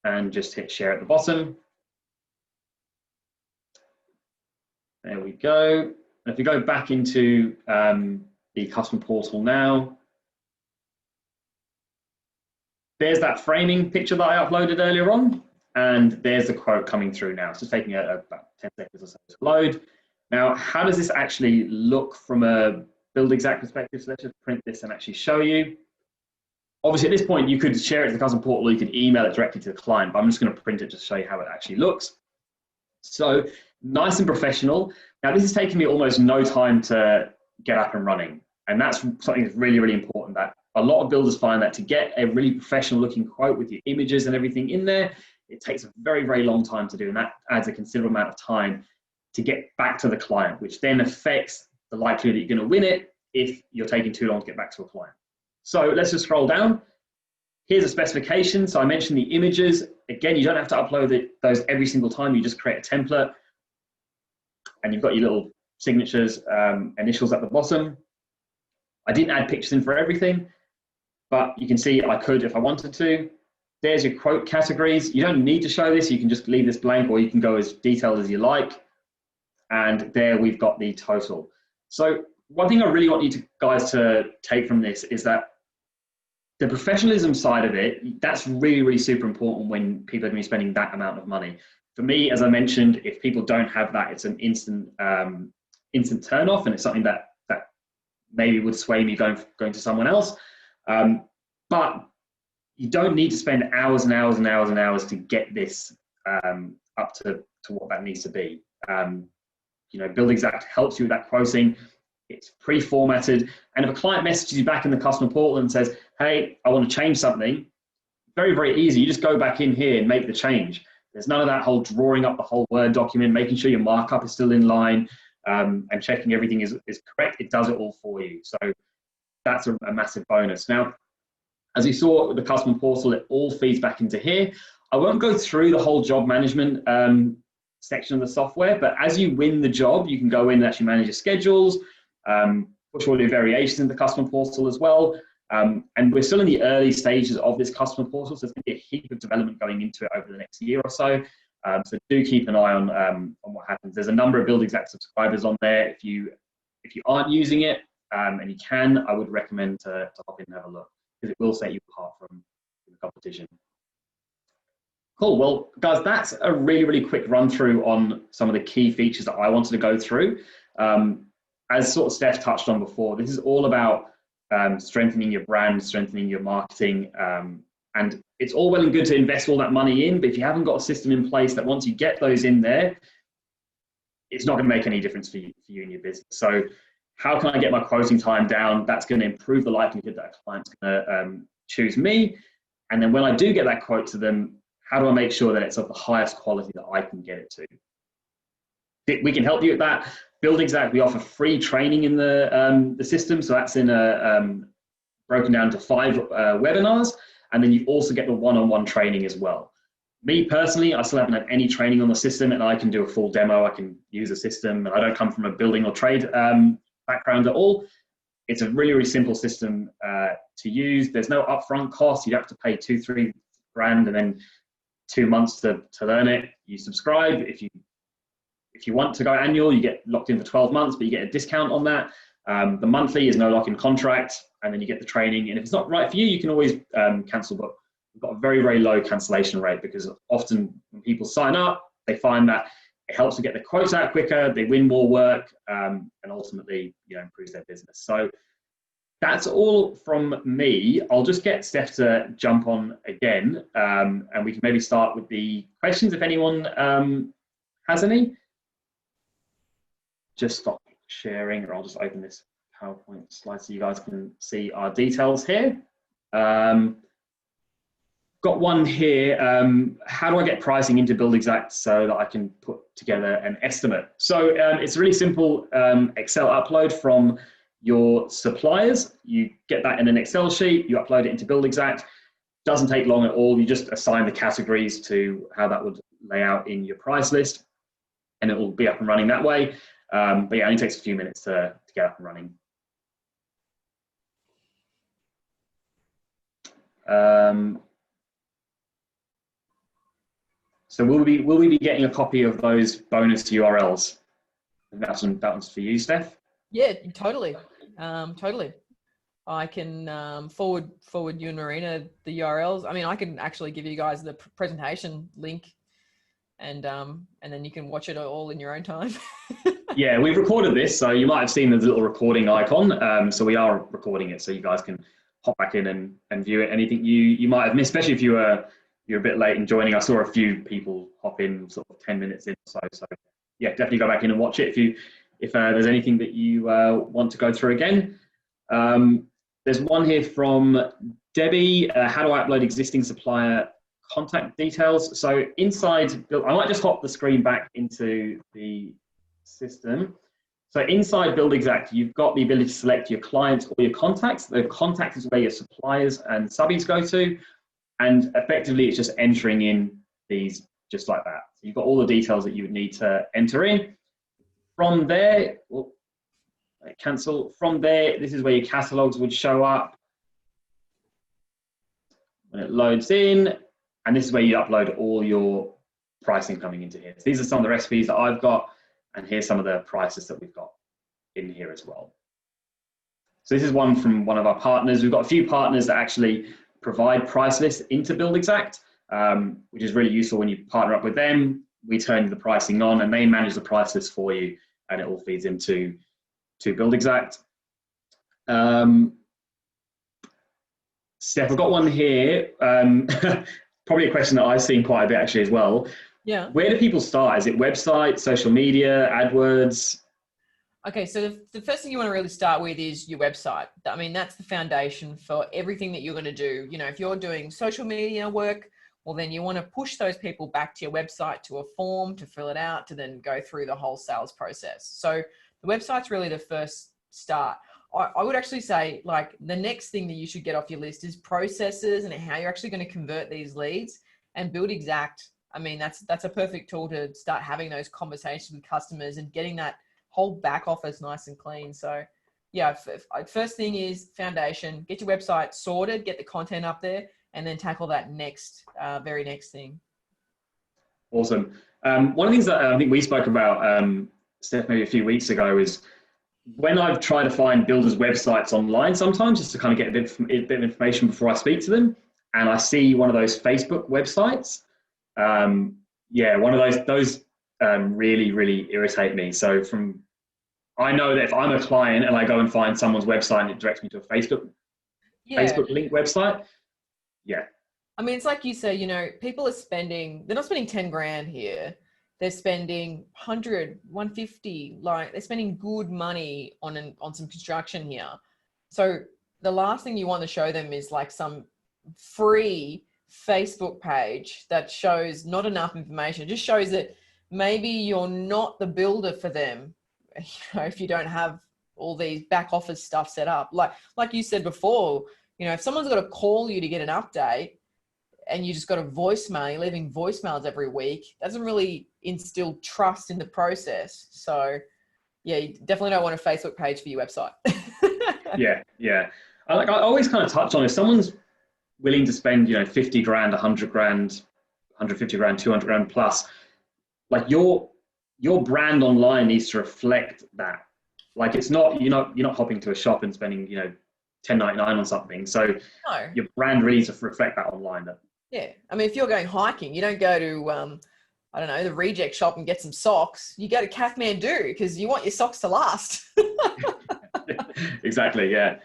and just hit share at the bottom. There we go. And if we go back into the customer portal now, there's that framing picture that I uploaded earlier on, and there's the quote coming through now. It's just taking about 10 seconds or so to load. Now, how does this actually look from a BuildXact perspective? So let's just print this and actually show you. Obviously, at this point, you could share it to the customer portal, or you could email it directly to the client, but I'm just going to print it just to show you how it actually looks. So nice and professional. Now, this has taken me almost no time to get up and running, and that's something that's really, really important. That a lot of builders find that to get a really professional looking quote with your images and everything in there, it takes a very, very long time to do, and that adds a considerable amount of time to get back to the client, which then affects the likelihood that you're going to win it if you're taking too long to get back to a client. So let's just scroll down. Here's a specification. So I mentioned the images. Again, you don't have to upload those every single time. You just create a template, and you've got your little signatures, initials at the bottom. I didn't add pictures in for everything, but you can see I could if I wanted to. There's your quote categories. You don't need to show this. You can just leave this blank, or you can go as detailed as you like. And there we've got the total. So one thing I really want you guys to take from this is that the professionalism side of it, that's really, really super important when people are going to be spending that amount of money. For me, as I mentioned, if people don't have that, it's an instant turn off, and it's something that maybe would sway me going to someone else. But you don't need to spend hours and hours and hours and hours to get this up to what that needs to be. You know, BuildXact helps you with that quoting. It's pre-formatted, and if a client messages you back in the customer portal and says, hey, I want to change something, very, very easy. You just go back in here and make the change. There's none of that whole drawing up the whole Word document, making sure your markup is still in line, and checking everything is correct. It does it all for you. So that's a massive bonus. Now, as you saw with the customer portal, it all feeds back into here. I won't go through the whole job management section of the software, but as you win the job, you can go in and actually manage your schedules, push all your variations in the customer portal as well. And we're still in the early stages of this customer portal, so there's going to be a heap of development going into it over the next year or so. So do keep an eye on what happens. There's a number of BuildXact subscribers on there. If you aren't using it and you can, I would recommend to hop in and have a look, because it will set you apart from the competition. Cool. Well, guys, that's a really, really quick run through on some of the key features that I wanted to go through. As sort of Steph touched on before, this is all about strengthening your brand, strengthening your marketing, and it's all well and good to invest all that money in, but if you haven't got a system in place that once you get those in there, it's not going to make any difference for you and your business. So how can I get my quoting time down? That's going to improve the likelihood that a client's going to choose me. And then when I do get that quote to them, how do I make sure that it's of the highest quality that I can get it to? We can help you with that. BuildXact, we offer free training in the system. So that's in broken down to 5 webinars. And then you also get the one-on-one training as well. Me personally, I still haven't had any training on the system, and I can do a full demo. I can use a system, and I don't come from a building or trade background at all. It's a really, really simple system to use. There's no upfront cost. You have to pay 2-3 grand and then 2 months to learn it. You subscribe. If you want to go annual, you get locked in for 12 months, but you get a discount on that. The monthly is no lock-in contract, and then you get the training. And if it's not right for you, you can always cancel. But we've got a very, very low cancellation rate, because often when people sign up, they find that it helps to get the quotes out quicker, they win more work, and ultimately, improves their business. So that's all from me. I'll just get Steph to jump on again, and we can maybe start with the questions if anyone has any. Just stop sharing, or I'll just open this PowerPoint slide so you guys can see our details here. Got one here. How do I get pricing into BuildXact so that I can put together an estimate? So it's a really simple Excel upload from your suppliers. You get that in an Excel sheet, you upload it into BuildXact. Doesn't take long at all. You just assign the categories to how that would lay out in your price list, and it will be up and running that way. But yeah, it only takes a few minutes to get up and running. So will we be getting a copy of those bonus URLs? That one's for you, Steph. Yeah, totally. Totally. I can forward you and Marina the URLs. I mean, I can actually give you guys the presentation link, and then you can watch it all in your own time. Yeah, we've recorded this, so you might have seen the little recording icon. So we are recording it, so you guys can hop back in and view it. Anything you might have missed, especially if you're a bit late in joining. I saw a few people hop in sort of 10 minutes in or so. So yeah, definitely go back in and watch it if there's anything that you want to go through again. There's one here from Debbie. How do I upload existing supplier contact details? So inside, I might just hop the screen back into the system. So inside BuildXact, you've got the ability to select your clients or your contacts. The contact is where your suppliers and subbies go to. And effectively, it's just entering in these just like that. So you've got all the details that you would need to enter in. From there, cancel. From there, this is where your catalogs would show up when it loads in. And this is where you upload all your pricing coming into here. So these are some of the recipes that I've got. And here's some of the prices that we've got in here as well. So this is one from one of our partners. We've got a few partners that actually provide price lists into BuildXact, which is really useful when you partner up with them. We turn the pricing on and they manage the price list for you, and it all feeds into BuildXact. Steph, I've got one here. Probably a question that I've seen quite a bit actually as well. Yeah. Where do people start? Is it website, social media, AdWords? Okay, so the first thing you want to really start with is your website. I mean, that's the foundation for everything that you're going to do. If you're doing social media work, well, then you want to push those people back to your website, to a form, to fill it out, to then go through the whole sales process. So the website's really the first start. I would actually say, like, the next thing that you should get off your list is processes and how you're actually going to convert these leads. And BuildXact, I mean, that's a perfect tool to start having those conversations with customers and getting that whole back office nice and clean. So yeah, first thing is foundation, get your website sorted, get the content up there, and then tackle that very next thing. Awesome. One of the things that I think we spoke about, Steph, maybe a few weeks ago is when I've tried to find builders' websites online sometimes just to kind of get a bit of information before I speak to them, and I see one of those Facebook websites. Yeah, one of those really, really irritate me. So I know that if I'm a client and I go and find someone's website and it directs me to a Yeah. Facebook link website, yeah, I mean, it's like you say, you know, people are they're not spending 10 grand here. They're spending 100, 150, like they're spending good money on some construction here. So the last thing you want to show them is like some free Facebook page that shows not enough information. It just shows that maybe you're not the builder for them, you know, if you don't have all these back office stuff set up. Like you said before, you know, if someone's got to call you to get an update, and you just got a voicemail, you're leaving voicemails every week, doesn't really instill trust in the process. So yeah, you definitely don't want a Facebook page for your website. yeah. I always kind of touch on if someone's willing to spend, 50 grand, 100 grand, 150 grand, 200 grand plus, like your brand online needs to reflect that. Like you're not hopping to a shop and spending, 10.99 on something. So No. your brand really needs to reflect that online. Yeah. I mean, if you're going hiking, you don't go to, I don't know, the reject shop and get some socks. You go to Kathmandu because you want your socks to last. Exactly, yeah.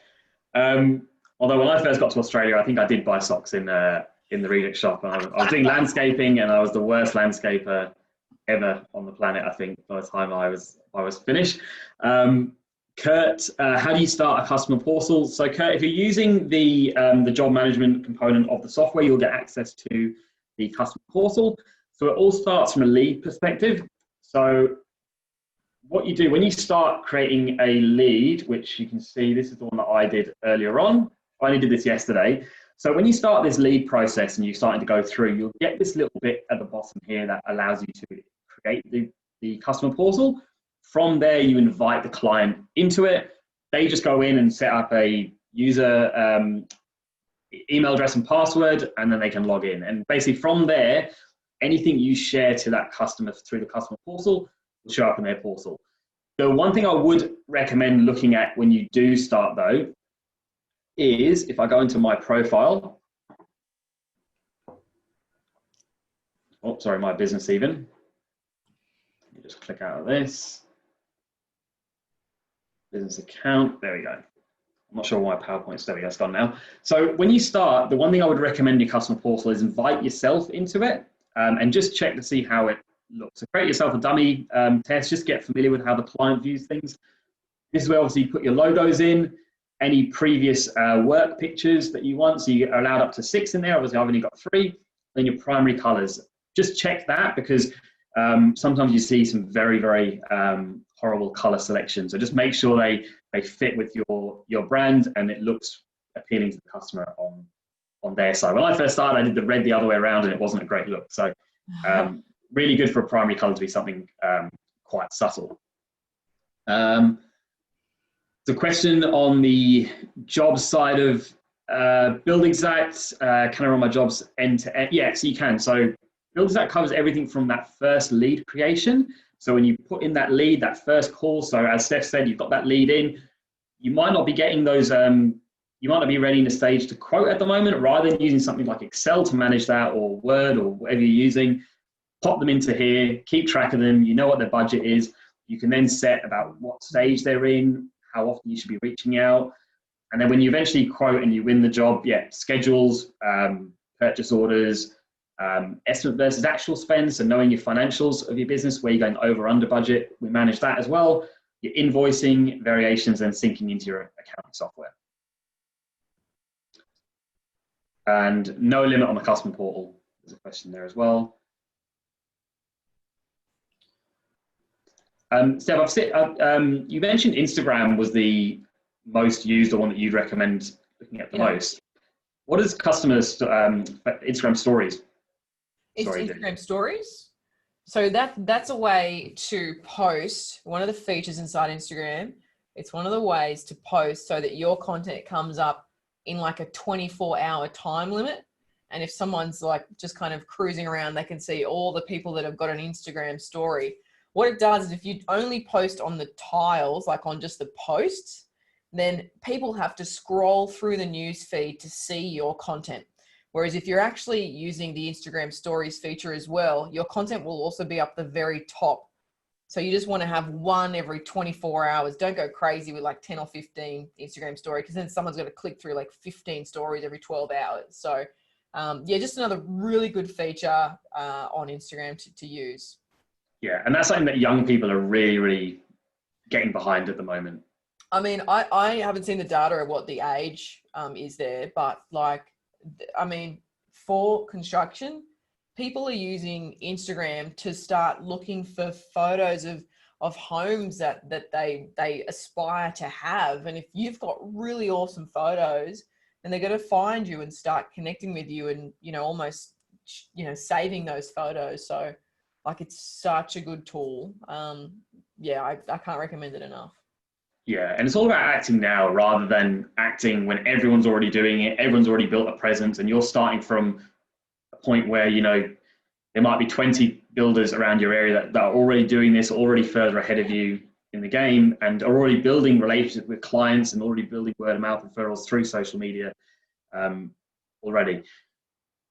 Although when I first got to Australia, I think I did buy socks in the reject shop. And I was doing landscaping, and I was the worst landscaper ever on the planet, I think, by the time I was finished. Kurt, how do you start a customer portal? So Kurt, if you're using the job management component of the software, you'll get access to the customer portal. So it all starts from a lead perspective. So what you do when you start creating a lead, which you can see, this is the one that I did earlier on. I only did this yesterday. So when you start this lead process and you're starting to go through, you'll get this little bit at the bottom here that allows you to create the customer portal. From there, you invite the client into it. They just go in and set up a user email address and password, and then they can log in. And basically from there, anything you share to that customer through the customer portal will show up in their portal. The one thing I would recommend looking at when you do start though, is if I go into my profile, my business even. Let me just click out of this. Business account, there we go. I'm not sure why PowerPoint's there we go, it's gone now. So when you start, the one thing I would recommend in your customer portal is invite yourself into it and just check to see how it looks. So create yourself a dummy test, just get familiar with how the client views things. This is where obviously you put your logos in, any previous work pictures that you want. So you're allowed up to 6 in there. Obviously I've only got 3. Then your primary colors. Just check that because sometimes you see some very, very horrible color selections. So just make sure they fit with your brand and it looks appealing to the customer on their side. When I first started, I did the red the other way around and it wasn't a great look. So really good for a primary color to be something quite subtle. The question on the job side of BuildXact, can I run my jobs end to end? Yeah, so you can. So BuildXact covers everything from that first lead creation. So when you put in that lead, that first call, so as Steph said, you've got that lead in, you might not be getting those, you might not be ready in the stage to quote at the moment, rather than using something like Excel to manage that or Word or whatever you're using, pop them into here, keep track of them, you know what their budget is. You can then set about what stage they're in, how often you should be reaching out. And then when you eventually quote and you win the job, yeah, schedules, purchase orders, estimate versus actual spend, so knowing your financials of your business, where you're going over, under budget, we manage that as well. Your invoicing, variations, and syncing into your accounting software. And no limit on the customer portal. There's a question there as well. Steph, you mentioned Instagram was the most used or one that you'd recommend looking at the most. What is customers' Instagram stories? It's Instagram stories. So that's a way to post. One of the features inside Instagram, it's one of the ways to post so that your content comes up in like a 24-hour time limit. And if someone's like just kind of cruising around, they can see all the people that have got an Instagram story. What it does is if you only post on the tiles, like on just the posts, then people have to scroll through the news feed to see your content. Whereas if you're actually using the Instagram stories feature as well, your content will also be up the very top. So you just want to have one every 24 hours. Don't go crazy with like 10 or 15 Instagram story, because then someone's going to click through like 15 stories every 12 hours. So yeah, just another really good feature on Instagram to use. Yeah, and that's something that young people are really, really getting behind at the moment. I mean, I haven't seen the data of what the age is there, but like, I mean, for construction, people are using Instagram to start looking for photos of homes that they aspire to have. And if you've got really awesome photos, then they're going to find you and start connecting with you and, you know, almost, you know, saving those photos. So like, it's such a good tool. Yeah, I can't recommend it enough. Yeah, and it's all about acting now rather than acting when everyone's already doing it, everyone's already built a presence, and you're starting from a point where, you know, there might be 20 builders around your area that are already doing this, already further ahead of you in the game, and are already building relationships with clients and already building word of mouth referrals through social media already.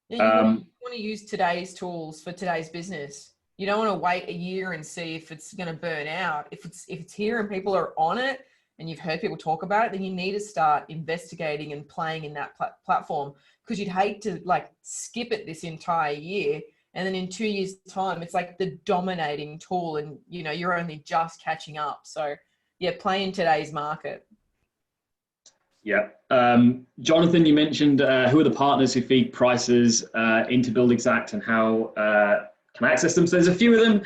Yeah, you want to use today's tools for today's business. You don't want to wait a year and see if it's going to burn out. If it's here and people are on it and you've heard people talk about it, then you need to start investigating and playing in that platform, because you'd hate to like skip it this entire year. And then in 2 years' time, it's like the dominating tool and, you know, you're only just catching up. So yeah, play in today's market. Yeah. Jonathan, you mentioned who are the partners who feed prices into BuildXact and how can I access them? So there's a few of them.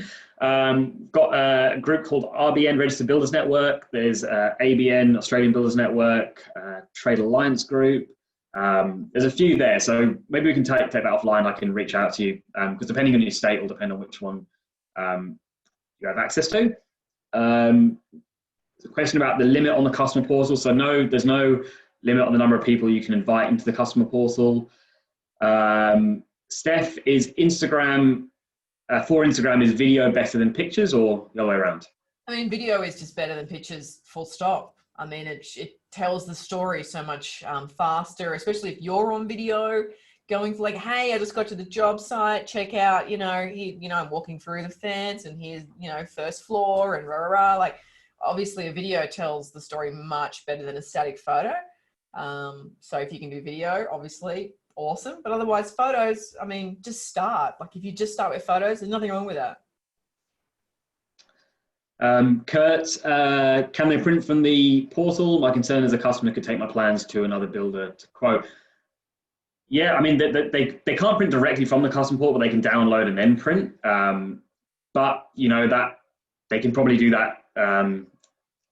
Got a group called RBN, Registered Builders Network. There's ABN, Australian Builders Network, Trade Alliance Group. There's a few there. So maybe we can take that offline. I can reach out to you because depending on your state will depend on which one you have access to. A question about the limit on the customer portal. So no, there's no limit on the number of people you can invite into the customer portal. Steph, is Instagram, for Instagram, is video better than pictures or the other way around? I mean, video is just better than pictures, full stop. I mean, it tells the story so much faster, especially if you're on video, going for like, hey, I just got to the job site, check out, you know, I'm walking through the fence and here's, you know, first floor and rah, rah, rah. Like, obviously a video tells the story much better than a static photo. So if you can do video, obviously awesome, but otherwise photos, I mean, just start. Like if you just start with photos, there's nothing wrong with that. Kurt, can they print from the portal? My concern is a customer could take my plans to another builder to quote. Yeah, I mean, they can't print directly from the custom portal, but they can download and then print. But, you know, that they can probably do that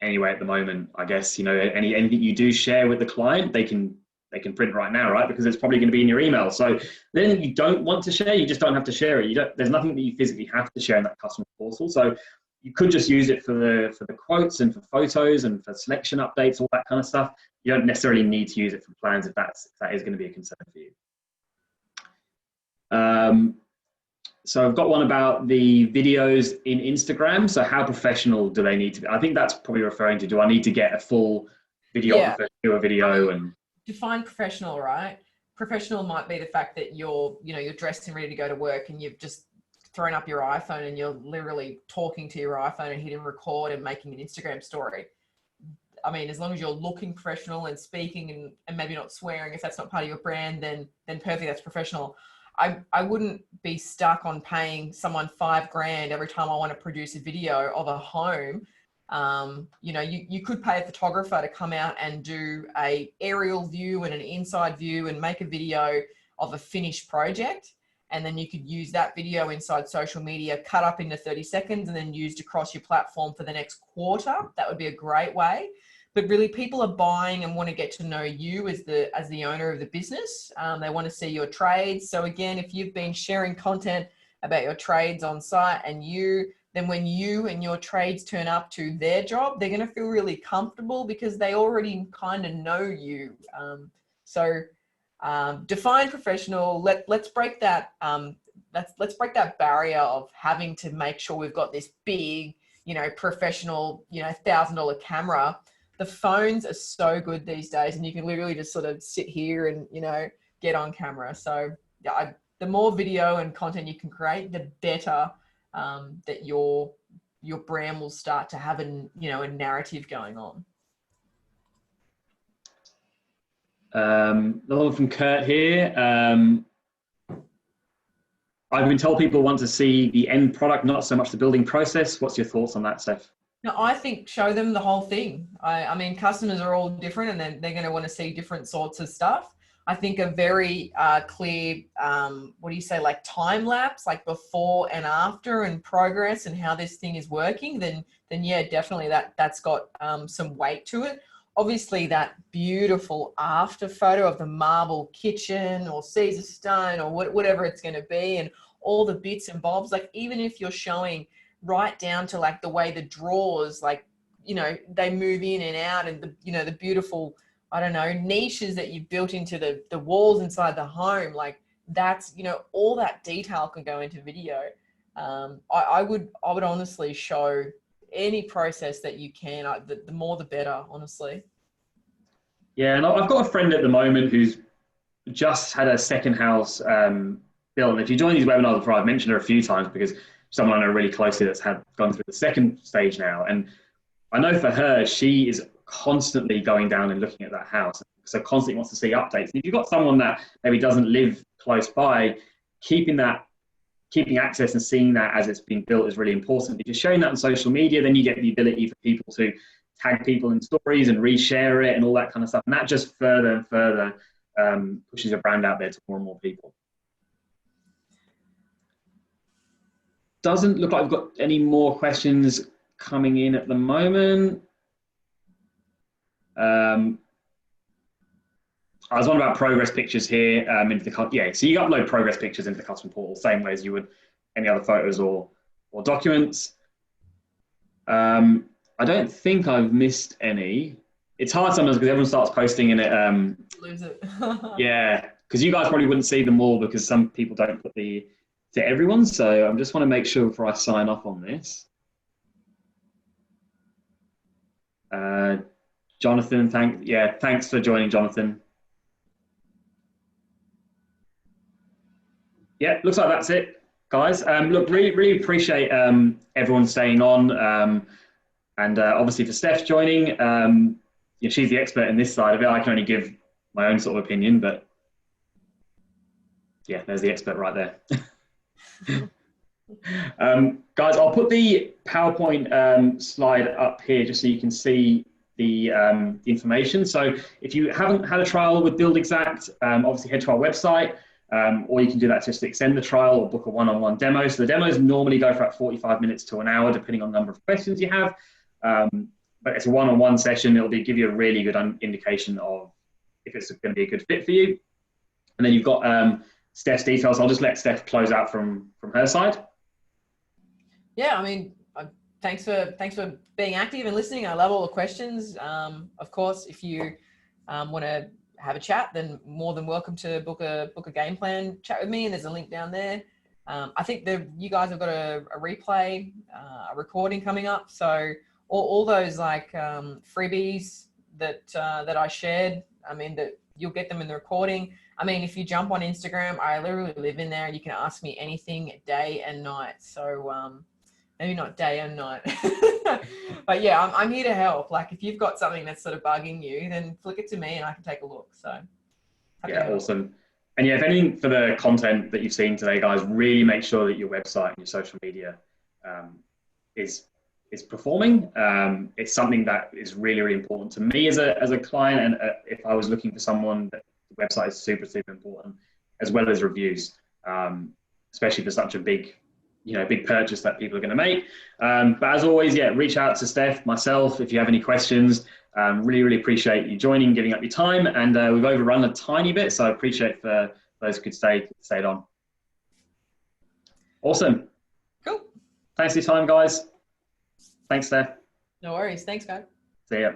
anyway at the moment, I guess. You know, anything you do share with the client, they can print right now, right? Because it's probably going to be in your email. So then you don't want to share, you just don't have to share it. There's nothing that you physically have to share in that customer portal. So you could just use it for the quotes and for photos and for selection updates, all that kind of stuff. You don't necessarily need to use it for plans if that is going to be a concern for you. So I've got one about the videos in Instagram. So how professional do they need to be? I think that's probably referring to, do I need to get a full videographer to do a video? And define professional, right? Professional might be the fact that you're dressed and ready to go to work and you've just thrown up your iPhone and you're literally talking to your iPhone and hitting record and making an Instagram story. I mean, as long as you're looking professional and speaking and maybe not swearing, if that's not part of your brand, then perfect, that's professional. I wouldn't be stuck on paying someone $5,000 every time I want to produce a video of a home. You know, you could pay a photographer to come out and do a aerial view and an inside view and make a video of a finished project. And then you could use that video inside social media, cut up into 30 seconds and then used across your platform for the next quarter. That would be a great way. But really, people are buying and want to get to know you as the owner of the business. They want to see your trades. So again, if you've been sharing content about your trades on site then when you and your trades turn up to their job, they're going to feel really comfortable because they already kind of know you. So Define professional. Let's break that. Let's break that barrier of having to make sure we've got this big, professional, $1,000 camera. The phones are so good these days, and you can literally just sort of sit here and get on camera. So yeah, the more video and content you can create, the better that your brand will start to have a narrative going on. Another one from Kurt here. I've been told people want to see the end product, not so much the building process. What's your thoughts on that, Steph? No, I think show them the whole thing. I mean, customers are all different, and then they're going to want to see different sorts of stuff. I think a very clear, like time lapse, like before and after and progress and how this thing is working, then yeah, definitely that's got some weight to it. Obviously, that beautiful after photo of the marble kitchen or Caesar stone or whatever it's going to be, and all the bits and bobs, like even if you're showing right down to like the way the drawers, like, they move in and out, and the beautiful, I don't know, niches that you've built into the walls inside the home, like that's, all that detail can go into video. I would honestly show any process that you can. The more the better, honestly. Yeah, and I've got a friend at the moment who's just had a second house built. And if you join these webinars before, I've mentioned her a few times because someone I know really closely that's gone through the second stage now. And I know for her, she is constantly going down and looking at that house. So constantly wants to see updates. And if you've got someone that maybe doesn't live close by, keeping access and seeing that as it's being built is really important. If you're sharing that on social media, then you get the ability for people to tag people in stories and reshare it and all that kind of stuff. And that just further and further pushes your brand out there to more and more people. Doesn't look like we've got any more questions coming in at the moment. I was on about progress pictures here into the so you upload progress pictures into the custom portal same way as you would any other photos or documents. I don't think I've missed any. It's hard sometimes because everyone starts posting and it Lose it. yeah, because you guys probably wouldn't see them all because some people don't put to everyone. So I just want to make sure before I sign off on this. Jonathan, thanks for joining, Jonathan. Yeah, looks like that's it, guys. Look, really appreciate everyone staying on, and obviously for Steph joining. She's the expert in this side of it. I can only give my own sort of opinion, but yeah, there's the expert right there. Guys, I'll put the PowerPoint slide up here just so you can see the information. So if you haven't had a trial with BuildXact, obviously head to our website, or you can do that just to extend the trial or book a one-on-one demo. So the demos normally go for about 45 minutes to an hour, depending on the number of questions you have. But it's a one-on-one session. It'll give you a really good indication of if it's going to be a good fit for you. And then you've got Steph's details. I'll just let Steph close out from her side. Yeah, I mean, thanks for being active and listening. I love all the questions. Of course, if you want to have a chat, then more than welcome to book a game plan chat with me. And there's a link down there. I think you guys have got a replay, a recording coming up. So all those like freebies that I shared, I mean, that you'll get them in the recording. I mean, if you jump on Instagram, I literally live in there and you can ask me anything day and night. So maybe not day and night, but yeah, I'm here to help. Like if you've got something that's sort of bugging you, then flick it to me and I can take a look. So yeah, awesome. And yeah, if anything for the content that you've seen today, guys, really make sure that your website and your social media is performing. It's something that is really, really important to me as a client. And if I was looking for someone, the website is super, super important, as well as reviews, especially for such a big purchase that people are going to make. But as always, yeah, reach out to Steph, myself, if you have any questions. Really, really appreciate you joining, giving up your time. And we've overrun a tiny bit, so I appreciate for those who could stayed on. Awesome. Cool. Thanks for your time, guys. Thanks, Steph. No worries. Thanks, guys. See ya.